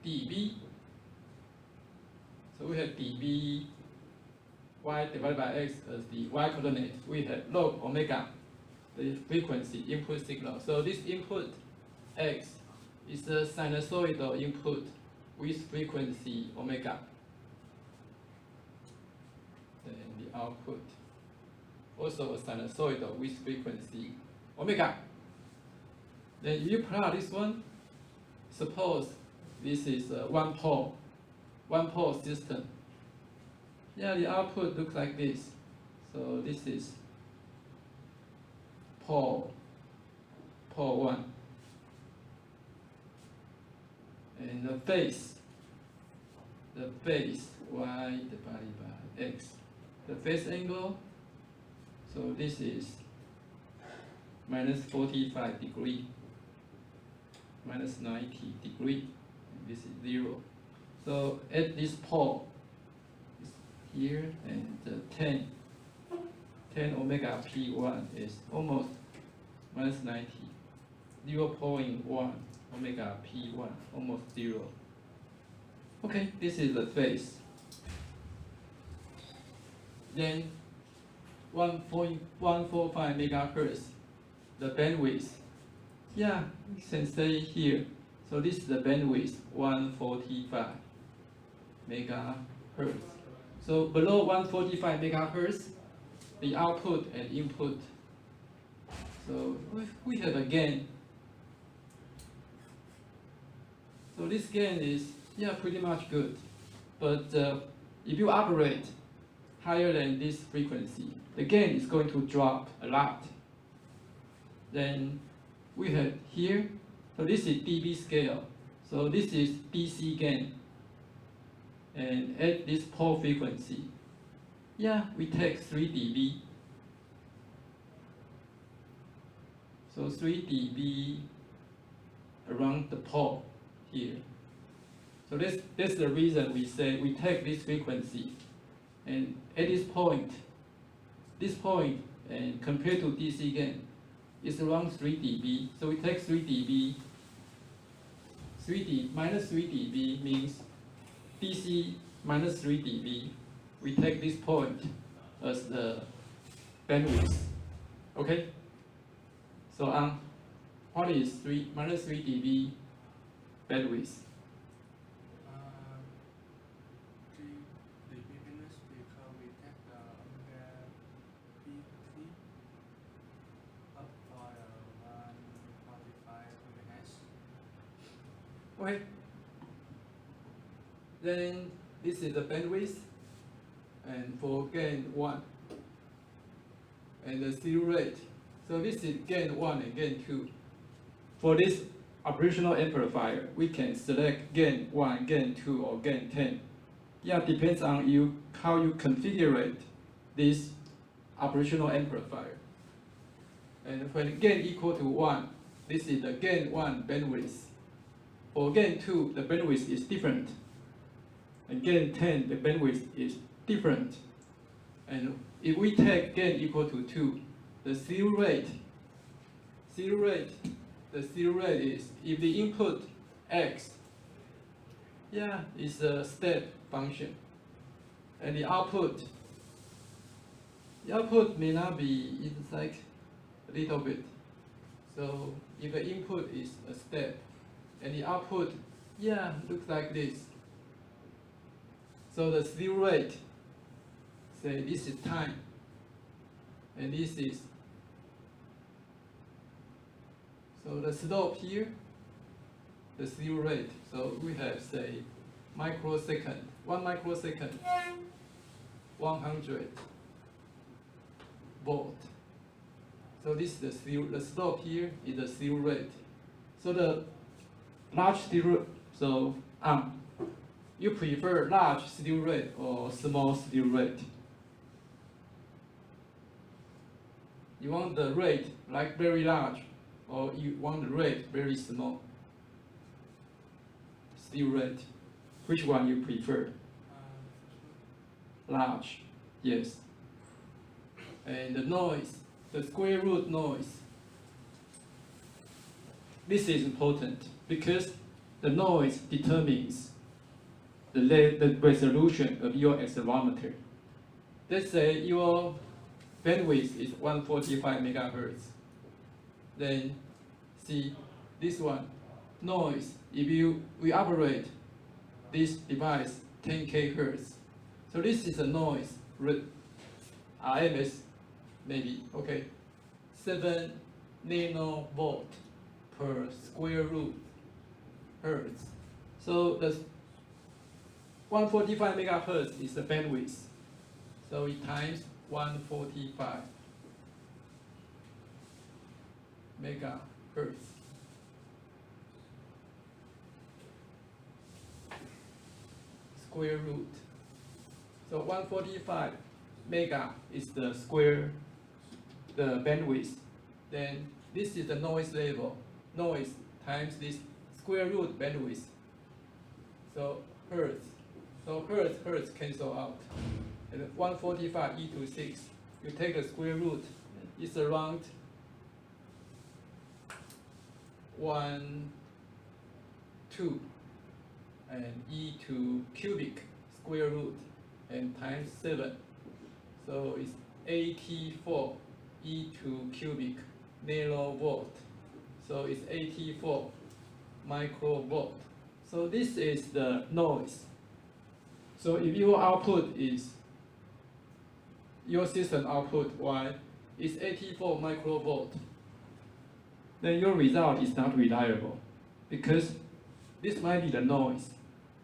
dB. So we have dB Y divided by X as the Y coordinate. We have log omega, the frequency input signal. So this input X is a sinusoidal input with frequency omega. Then the output also a sinusoidal with frequency omega. Then if you plot this one, suppose this is a one pole system. Yeah, the output looks like this. So this is pole 1. And the phase y divided by x. The phase angle, so this is minus 45 degree, minus 90 degree, and this is 0. So at this pole, it's here, and 10 omega p1 is almost minus 90, 0.1 omega p1, almost 0. Okay, this is the phase. Then 1.145 megahertz, the bandwidth. Yeah, you can say here. So this is the bandwidth, 145 megahertz. So below 145 megahertz, the output and input. So we have a gain. So this gain is, yeah, pretty much good. But if you operate higher than this frequency, the gain is going to drop a lot. Then we have here, so this is dB scale. So this is DC gain. And at this pole frequency, yeah, we take 3 dB. So 3 dB around the pole here. So that's the reason we say we take this frequency, and at this point, and compared to DC gain, it's around 3 dB. So we take 3 dB. Minus 3 dB means DC minus 3 dB. We take this point as the bandwidth. Okay? So what is minus 3 dB bandwidth? 3 dB minus because we take the omega p3 up for 145 megahertz. Okay. Then this is the bandwidth, and for gain 1, and the slew rate. So this is gain 1 and gain 2. For this operational amplifier, we can select gain 1, gain 2, or gain 10. Yeah, depends on you how you configure this operational amplifier. And when gain equal to 1, this is the gain 1 bandwidth. For gain 2, the bandwidth is different. And gain 10, the bandwidth is different. And if we take gain equal to 2, the slew rate is, if the input x, yeah, is a step function, and the output may not be, it's like a little bit. So if the input is a step, and the output, yeah, looks like this. So the slew rate, say this is time, and this is, so the slope here, the slew rate. So we have, say, microsecond, 1 microsecond, 100 volt. So this is the slope here is the slew rate. So the large slew, so you prefer large slew rate or small slew rate? You want the rate like very large, or you want the rate very small? Slew rate. Which one you prefer? Large, yes. And the noise, the square root noise. This is important because the noise determines the resolution of your accelerometer. Let's say your bandwidth is 145 megahertz. Then see this one, noise. If we operate this device 10k hertz, so this is a noise RMS maybe, okay, 7 nanovolt per square root hertz. So the 145 megahertz is the bandwidth. So it times 145 megahertz. Square root So 145 mega is the square, the bandwidth. Then this is the noise level, noise times this square root bandwidth. So hertz. So hertz cancel out. And 145 e to 6, you take the square root, it's around 1, 2, and e to cubic square root, and times 7. So it's 84 e to cubic nanovolt. So it's 84 microvolt. So this is the noise. So if your output is, your system output Y is 84 microvolt, then your result is not reliable, because this might be the noise.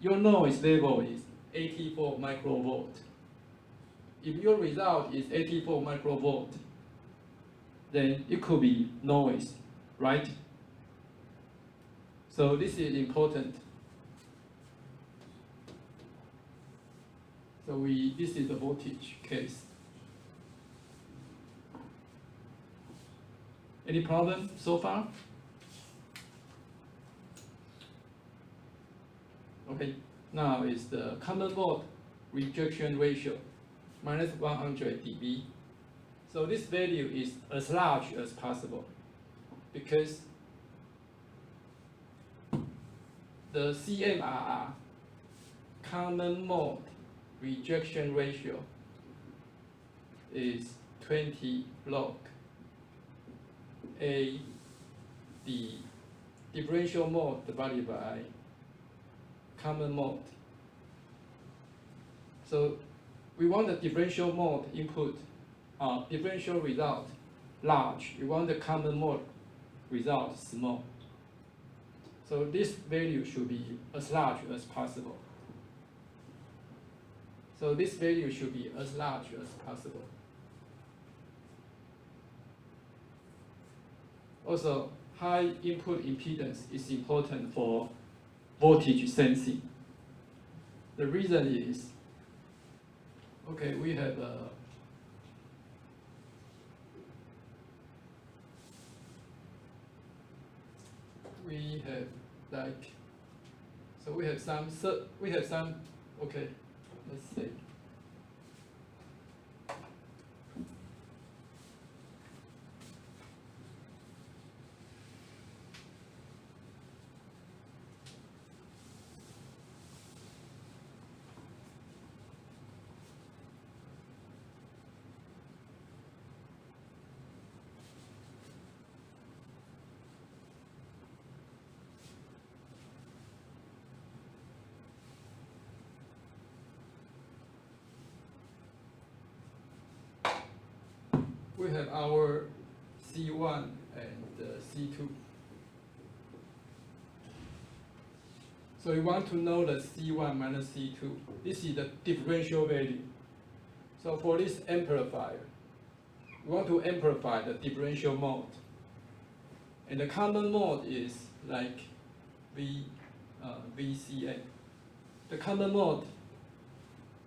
Your noise level is 84 microvolt. If your result is 84 microvolt, then it could be noise, right? So this is important. So this is the voltage case. Any problem so far? Okay, now is the common mode rejection ratio, minus 100 dB. So this value is as large as possible, because the CMRR, common mode rejection ratio, is 20 log A, the differential mode divided by common mode. So we want the differential mode input, differential result large. We want the common mode result small. So this value should be as large as possible. So this value should be as large as possible. Also, high input impedance is important for voltage sensing. The reason is, okay, we have like, so we have some, okay, let's see. We have our C1 and C2. So you want to know the C1 minus C2. This is the differential value. So for this amplifier, we want to amplify the differential mode. And the common mode is like VCA. The common mode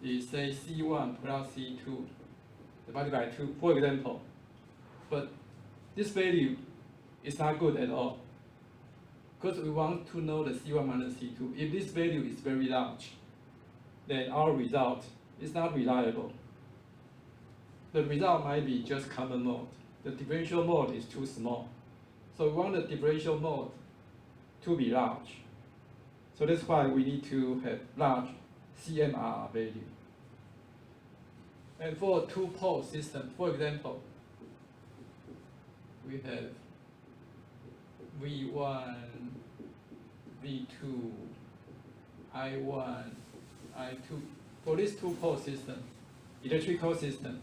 is, say, C1 plus C2 divided by 2, for example. But this value is not good at all, because we want to know the C1 minus C2. If this value is very large, then our result is not reliable. The result might be just common mode. The differential mode is too small. So we want the differential mode to be large. So that's why we need to have large CMRR value. And for a two-pole system, for example, we have V1, V2, I1, I2. For this two-pole system, electrical system,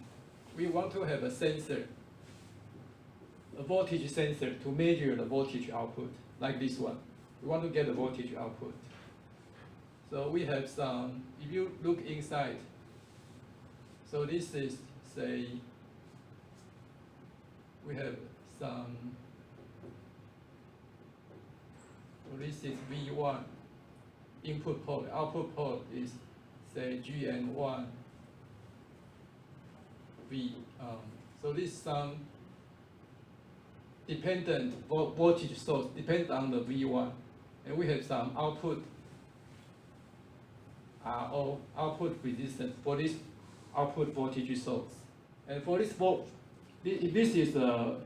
we want to have a sensor, a voltage sensor to measure the voltage output, like this one. We want to get the voltage output. So we have some, if you look inside, so this is, say, we have some, so this is V1 input port, output port is, say, GN1, V. So this is some dependent voltage source depends on the V1, and we have some output or output resistance for this output voltage source. And for this this is a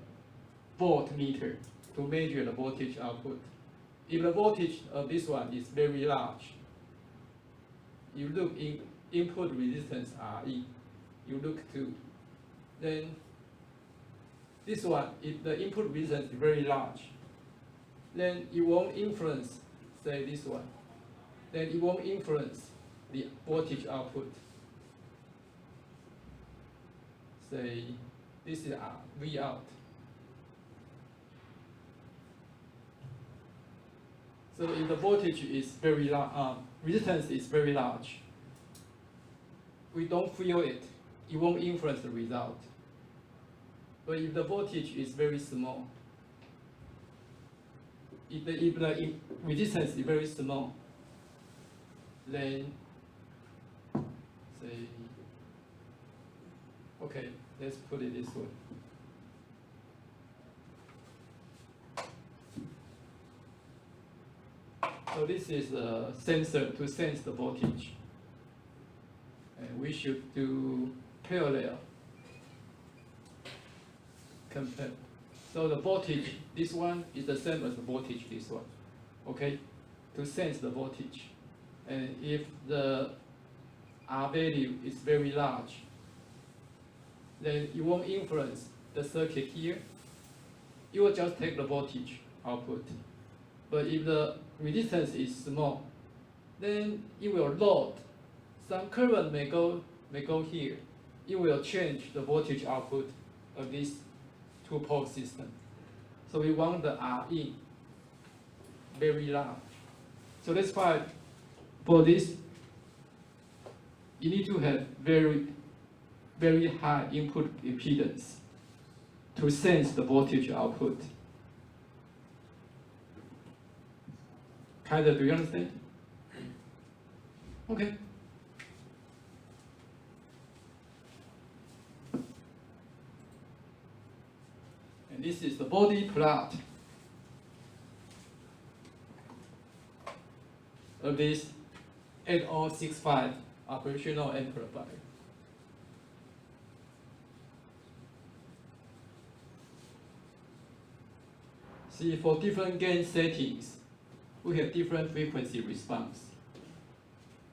voltmeter to measure the voltage output. If the voltage of this one is very large, you look in input resistance RE, you look to, then this one, if the input resistance is very large, then it won't influence, say this one, then it won't influence the voltage output. Say this is V out. So if the voltage is very large, resistance is very large, we don't feel it, it won't influence the result. But if the voltage is very small, if the resistance is very small, then say, okay, let's put it this way. So this is a sensor to sense the voltage. And we should do parallel compare. So the voltage, this one is the same as the voltage, this one. Okay? To sense the voltage. And if the R value is very large, then it won't influence the circuit here. You will just take the voltage output. But if the resistance is small, then it will load. Some current may go here. It will change the voltage output of this two-pole system. So we want the Rin very large. So that's why for this, you need to have very, very high input impedance to sense the voltage output. Kind of, do you understand? Okay. And this is the body plot of this 8065 operational amplifier. See, for different gain settings, we have different frequency response.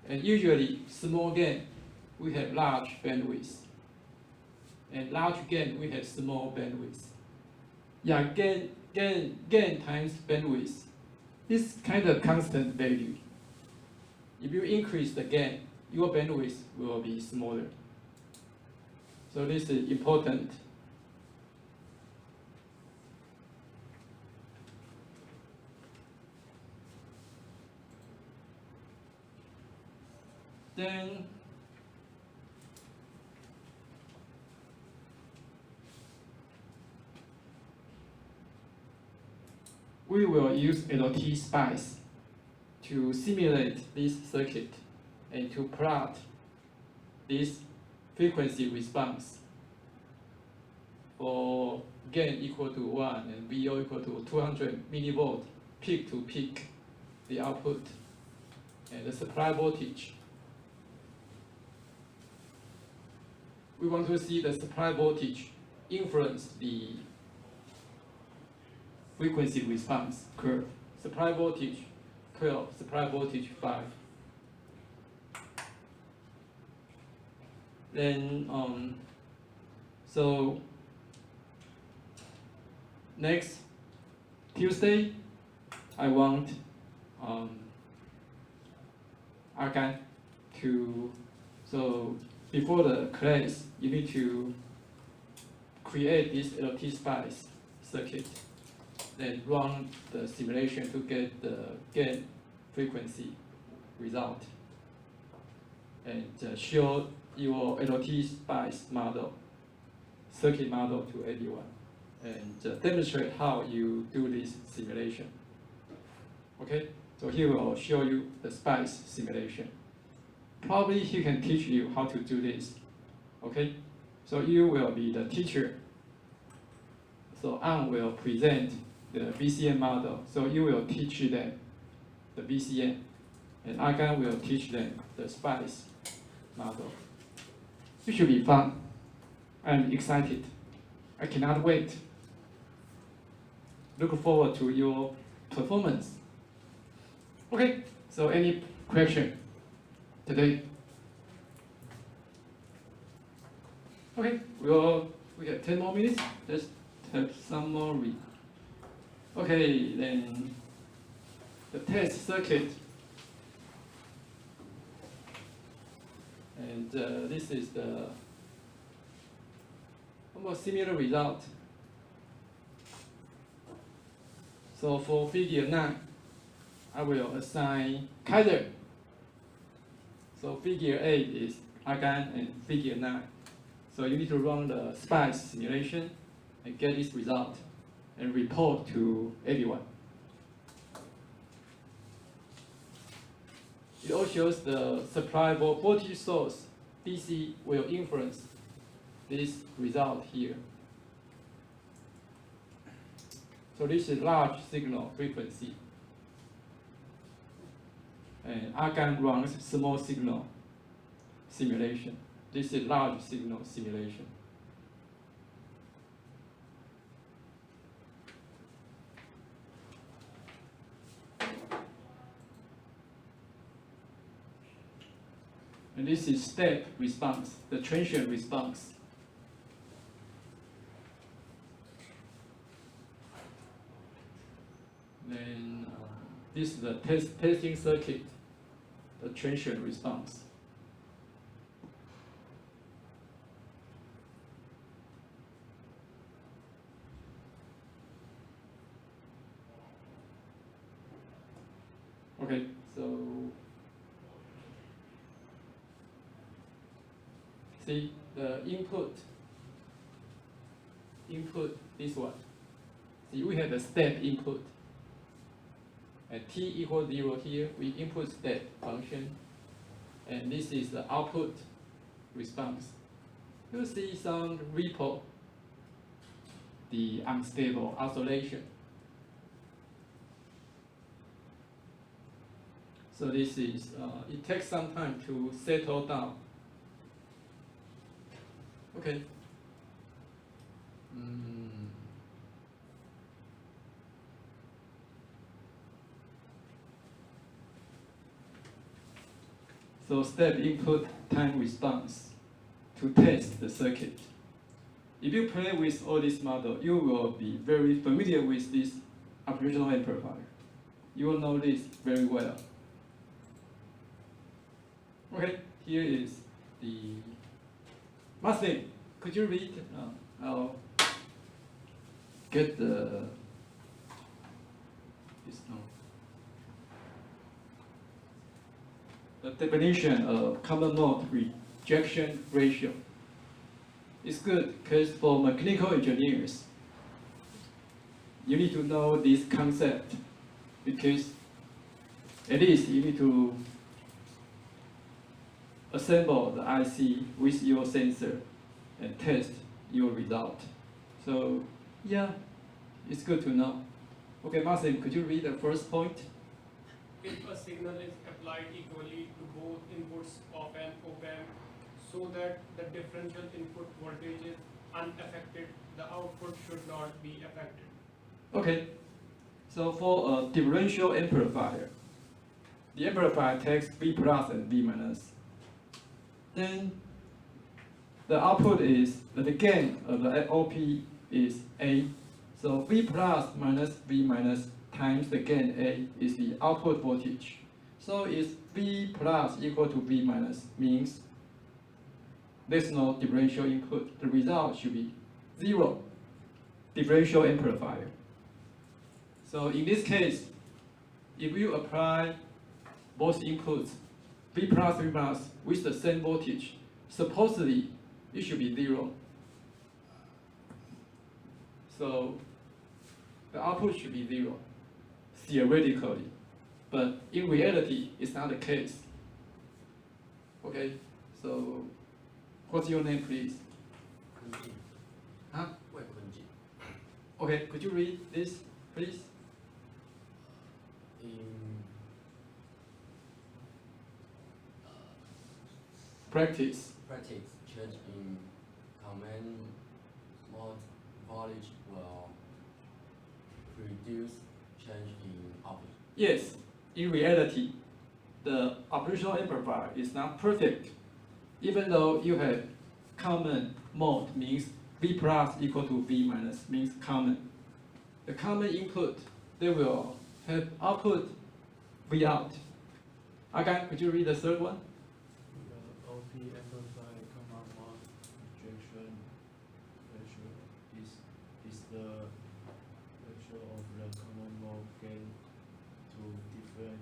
And usually, small gain, we have large bandwidth. And large gain, we have small bandwidth. Yeah, gain times bandwidth. This kind of constant value. If you increase the gain, your bandwidth will be smaller. So this is important. Then we will use LT spice to simulate this circuit and to plot this frequency response for gain equal to 1 and VO equal to 200 millivolt peak to peak, the output, and the supply voltage. We want to see the supply voltage influence the frequency response curve. Supply voltage 12, supply voltage 5. Then, so next Tuesday, I want Argan to, so before the class, you need to create this LT spice circuit, then run the simulation to get the gain frequency result, and show your LT spice model, circuit model to everyone, and demonstrate how you do this simulation. Okay, so he will show you the spice simulation. Probably he can teach you how to do this. Okay, So you will be the teacher. So An will present the BCM model. So you will teach them the BCM, and Agan will teach them the SPICE model. It should be fun. I'm excited. I cannot wait. Look forward to your performance. Okay, so any question today? Okay, we have 10 more minutes. Let's have some more read. Okay, then the test circuit. And this is the almost similar result. So for figure 9, I will assign Kaiser. So figure 8 is Agan and figure 9. So you need to run the SPICE simulation and get this result and report to everyone. It also shows the supply voltage source DC will influence this result here. So this is large signal frequency. And Agan runs small signal simulation. This is large signal simulation. And this is step response, the transient response. Then this is the testing circuit, the transient response. Okay, so see the input this one. See, we have the step input. At t equals 0 here, we input step function, and this is the output response. You see some ripple, the unstable oscillation. So this is, it takes some time to settle down. Okay. So step input time response to test the circuit. If you play with all this model, you will be very familiar with this operational amplifier. You will know this very well. Okay, here is the Martin. Could you read? I'll get the this note. The definition of common mode rejection ratio. It's good because for mechanical engineers, you need to know this concept because at least you need to assemble the IC with your sensor and test your result. So yeah, it's good to know. Okay, Martin, could you read the first point? If a signal is applied equally to both inputs of an op-amp so that the differential input voltage is unaffected, the output should not be affected. Okay, so for a differential amplifier, the amplifier takes V plus and V minus. Then the output is, the gain of the OP is A. So V plus minus V minus times the gain A is the output voltage. So it's V plus equal to V minus, means there's no differential input. The result should be 0 differential amplifier. So in this case, if you apply both inputs, V plus, V minus, with the same voltage, supposedly it should be 0. So the output should be 0, theoretically. But in reality, it's not the case. Okay, so what's your name, please? Huh? 外困境 Okay, could you read this, please? in Practice. practice, change in command mode voltage will produce change in output. Yes, in reality, the operational amplifier is not perfect. Even though you have common mode means V plus equal to V minus means common. The common input, they will have output V out. Again, could you read the third one? The OP amplifier command mode rejection ratio is the ratio of the common mode gain to different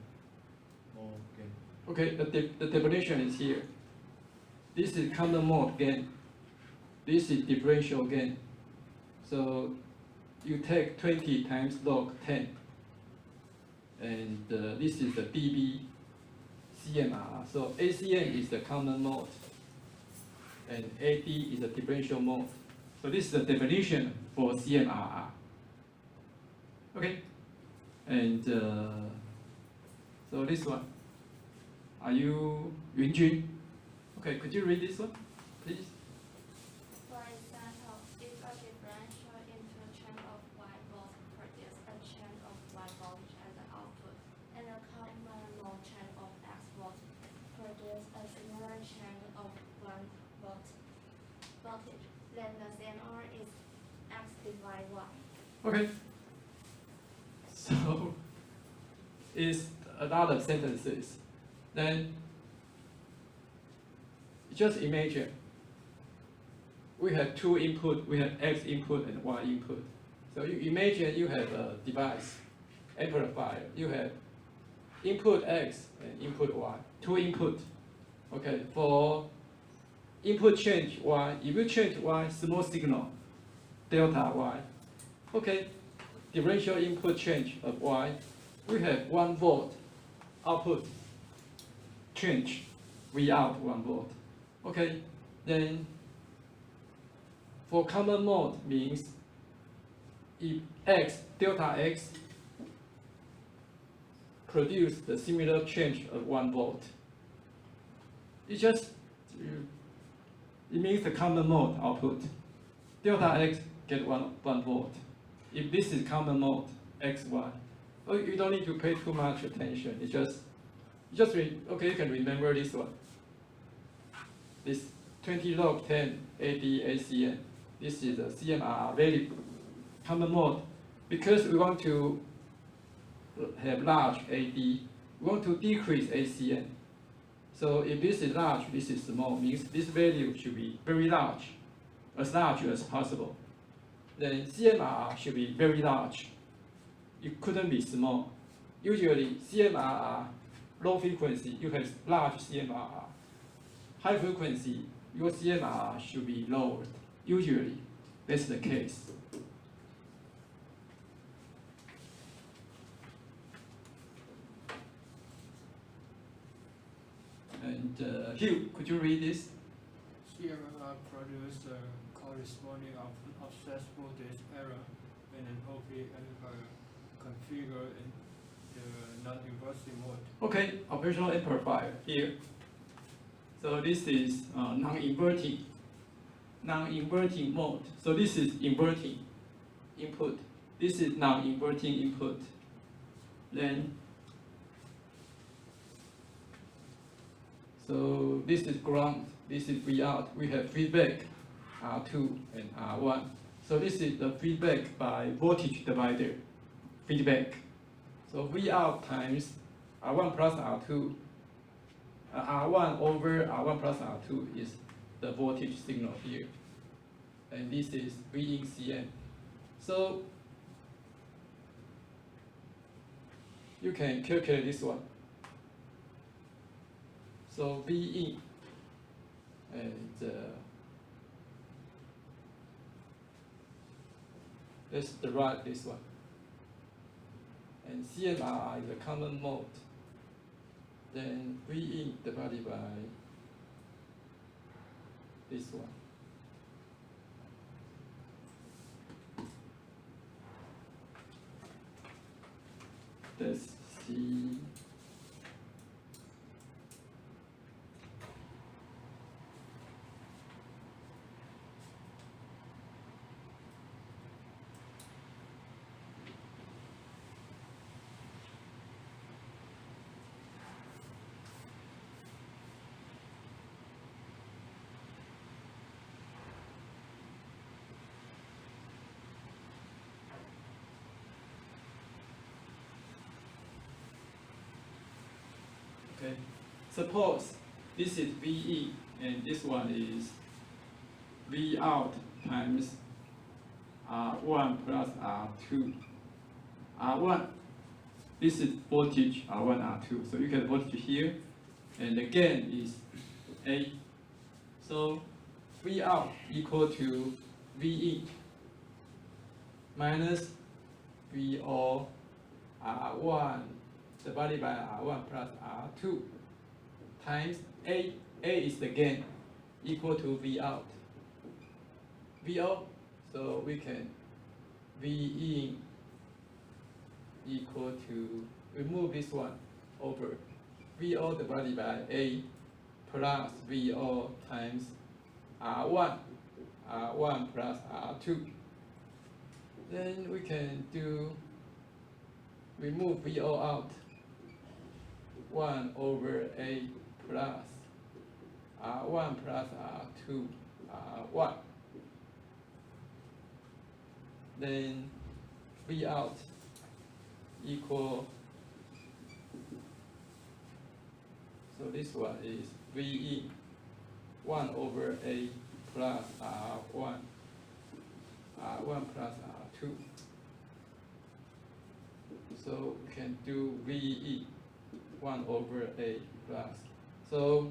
mode gain. Okay, the definition is here. This is common mode gain. This is differential gain. So you take 20 times log 10. And this is the dB CMR. So ACM is the common mode. And AD is the differential mode. So this is the definition for CMRR. Okay? And so this one. Are you Yunjun? Okay, could you read this one, please? For example, if a differential input chain of Y volt produces a chain of Y voltage as the output, and a common mode chain of X volt produces a similar chain of 1 volt voltage, then the CMR is X divided Y. Okay. So it's a lot of sentences. Then just imagine we have two input, we have X input and Y input. So you imagine you have a device, amplifier, you have input X and input Y, two input. Okay, for input change Y, if you change Y, small signal, delta Y. Okay, differential input change of Y, we have 1 volt output change, V out 1 volt. Okay, then for common mode means if X, delta X produce the similar change of 1 volt, it means the common mode output. Delta X get 1 volt. If this is common mode, X, Y, oh, you don't need to pay too much attention. Okay, you can remember this one. This 20 log 10 AD ACM. This is the CMRR value, common mode. Because we want to have large AD, we want to decrease ACM. So if this is large, this is small, means this value should be very large as possible. Then CMRR should be very large. It couldn't be small. Usually CMRR, low frequency, you have large CMRR. High frequency, your CMRR should be lowered. Usually, that's the case. And Hugh, could you read this? CMR produces the corresponding offset voltage error when an OP amplifier configured in the non-inversing mode. Okay, operational amplifier here. So this is non-inverting mode. So this is inverting input. This is non-inverting input. Then, so this is ground. This is V out. We have feedback R2 and R1. So this is the feedback by voltage divider. Feedback. So V out times R1 plus R2. R1 over R1 plus R2 is the voltage signal here. And this is V in CM. So you can calculate this one. So V in and let's derive this one. And CMR is a common mode. Then V in divided by this one. Let's see. Okay, suppose this is VE and this one is V out times R1 plus R2. R1, this is voltage R1, R2. So you get voltage here, and the gain is A. So V out equal to VE minus VO R1 divided by R1 plus R2 times A. A is the gain, equal to V out. VO, so we can V in equal to, remove this one over VO divided by A plus VO times R1, R1 plus R2. Then we can do, remove VO out, 1 over A plus R1 plus R2, R1. Then V out equal, so this one is V in, 1 over A plus R1, R1 plus R2. So we can do VE 1 over A plus. So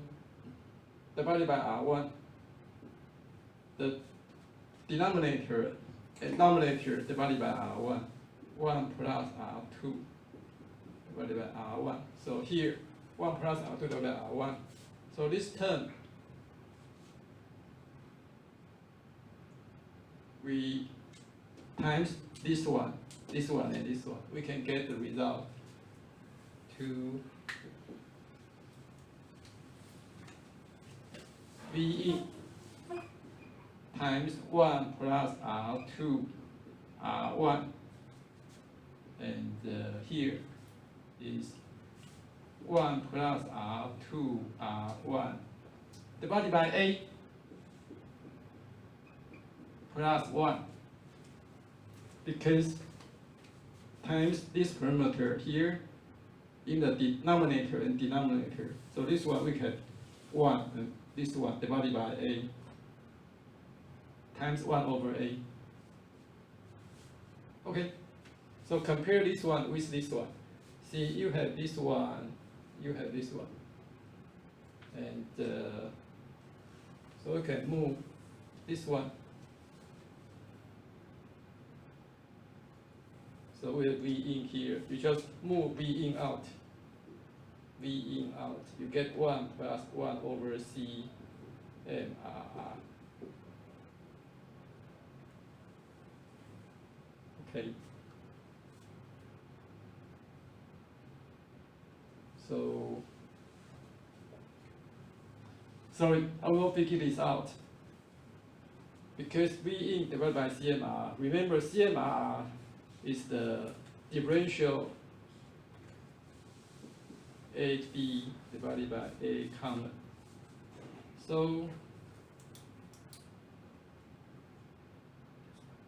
divided by R1, the denominator and numerator divided by R1, 1 plus R2 divided by R1. So here, 1 plus R2 divided by R1. So this term, we times this one, and this one. We can get the result to VE times 1 plus R2 R1, and here is 1 plus R2 R1 divided by A plus 1, because times this parameter here in the denominator and denominator. So this one we have 1, and this one divided by A times 1 over A. Okay, so compare this one with this one. See, you have this one, you have this one. And so we can move this one. So we have V in here. You just move V in out. V in out. You get 1 plus 1 over C M R. Okay. So, sorry, I will figure this out. Because V in divided by CMR, remember CMR is the differential AB divided by A common. So,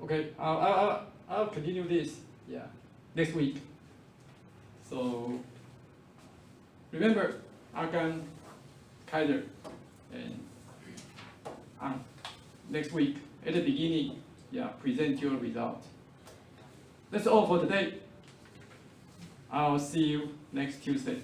okay, I'll continue this, next week. So, remember, argon, Kaiser, and next week, at the beginning, present your result. That's all for today. I'll see you next Tuesday.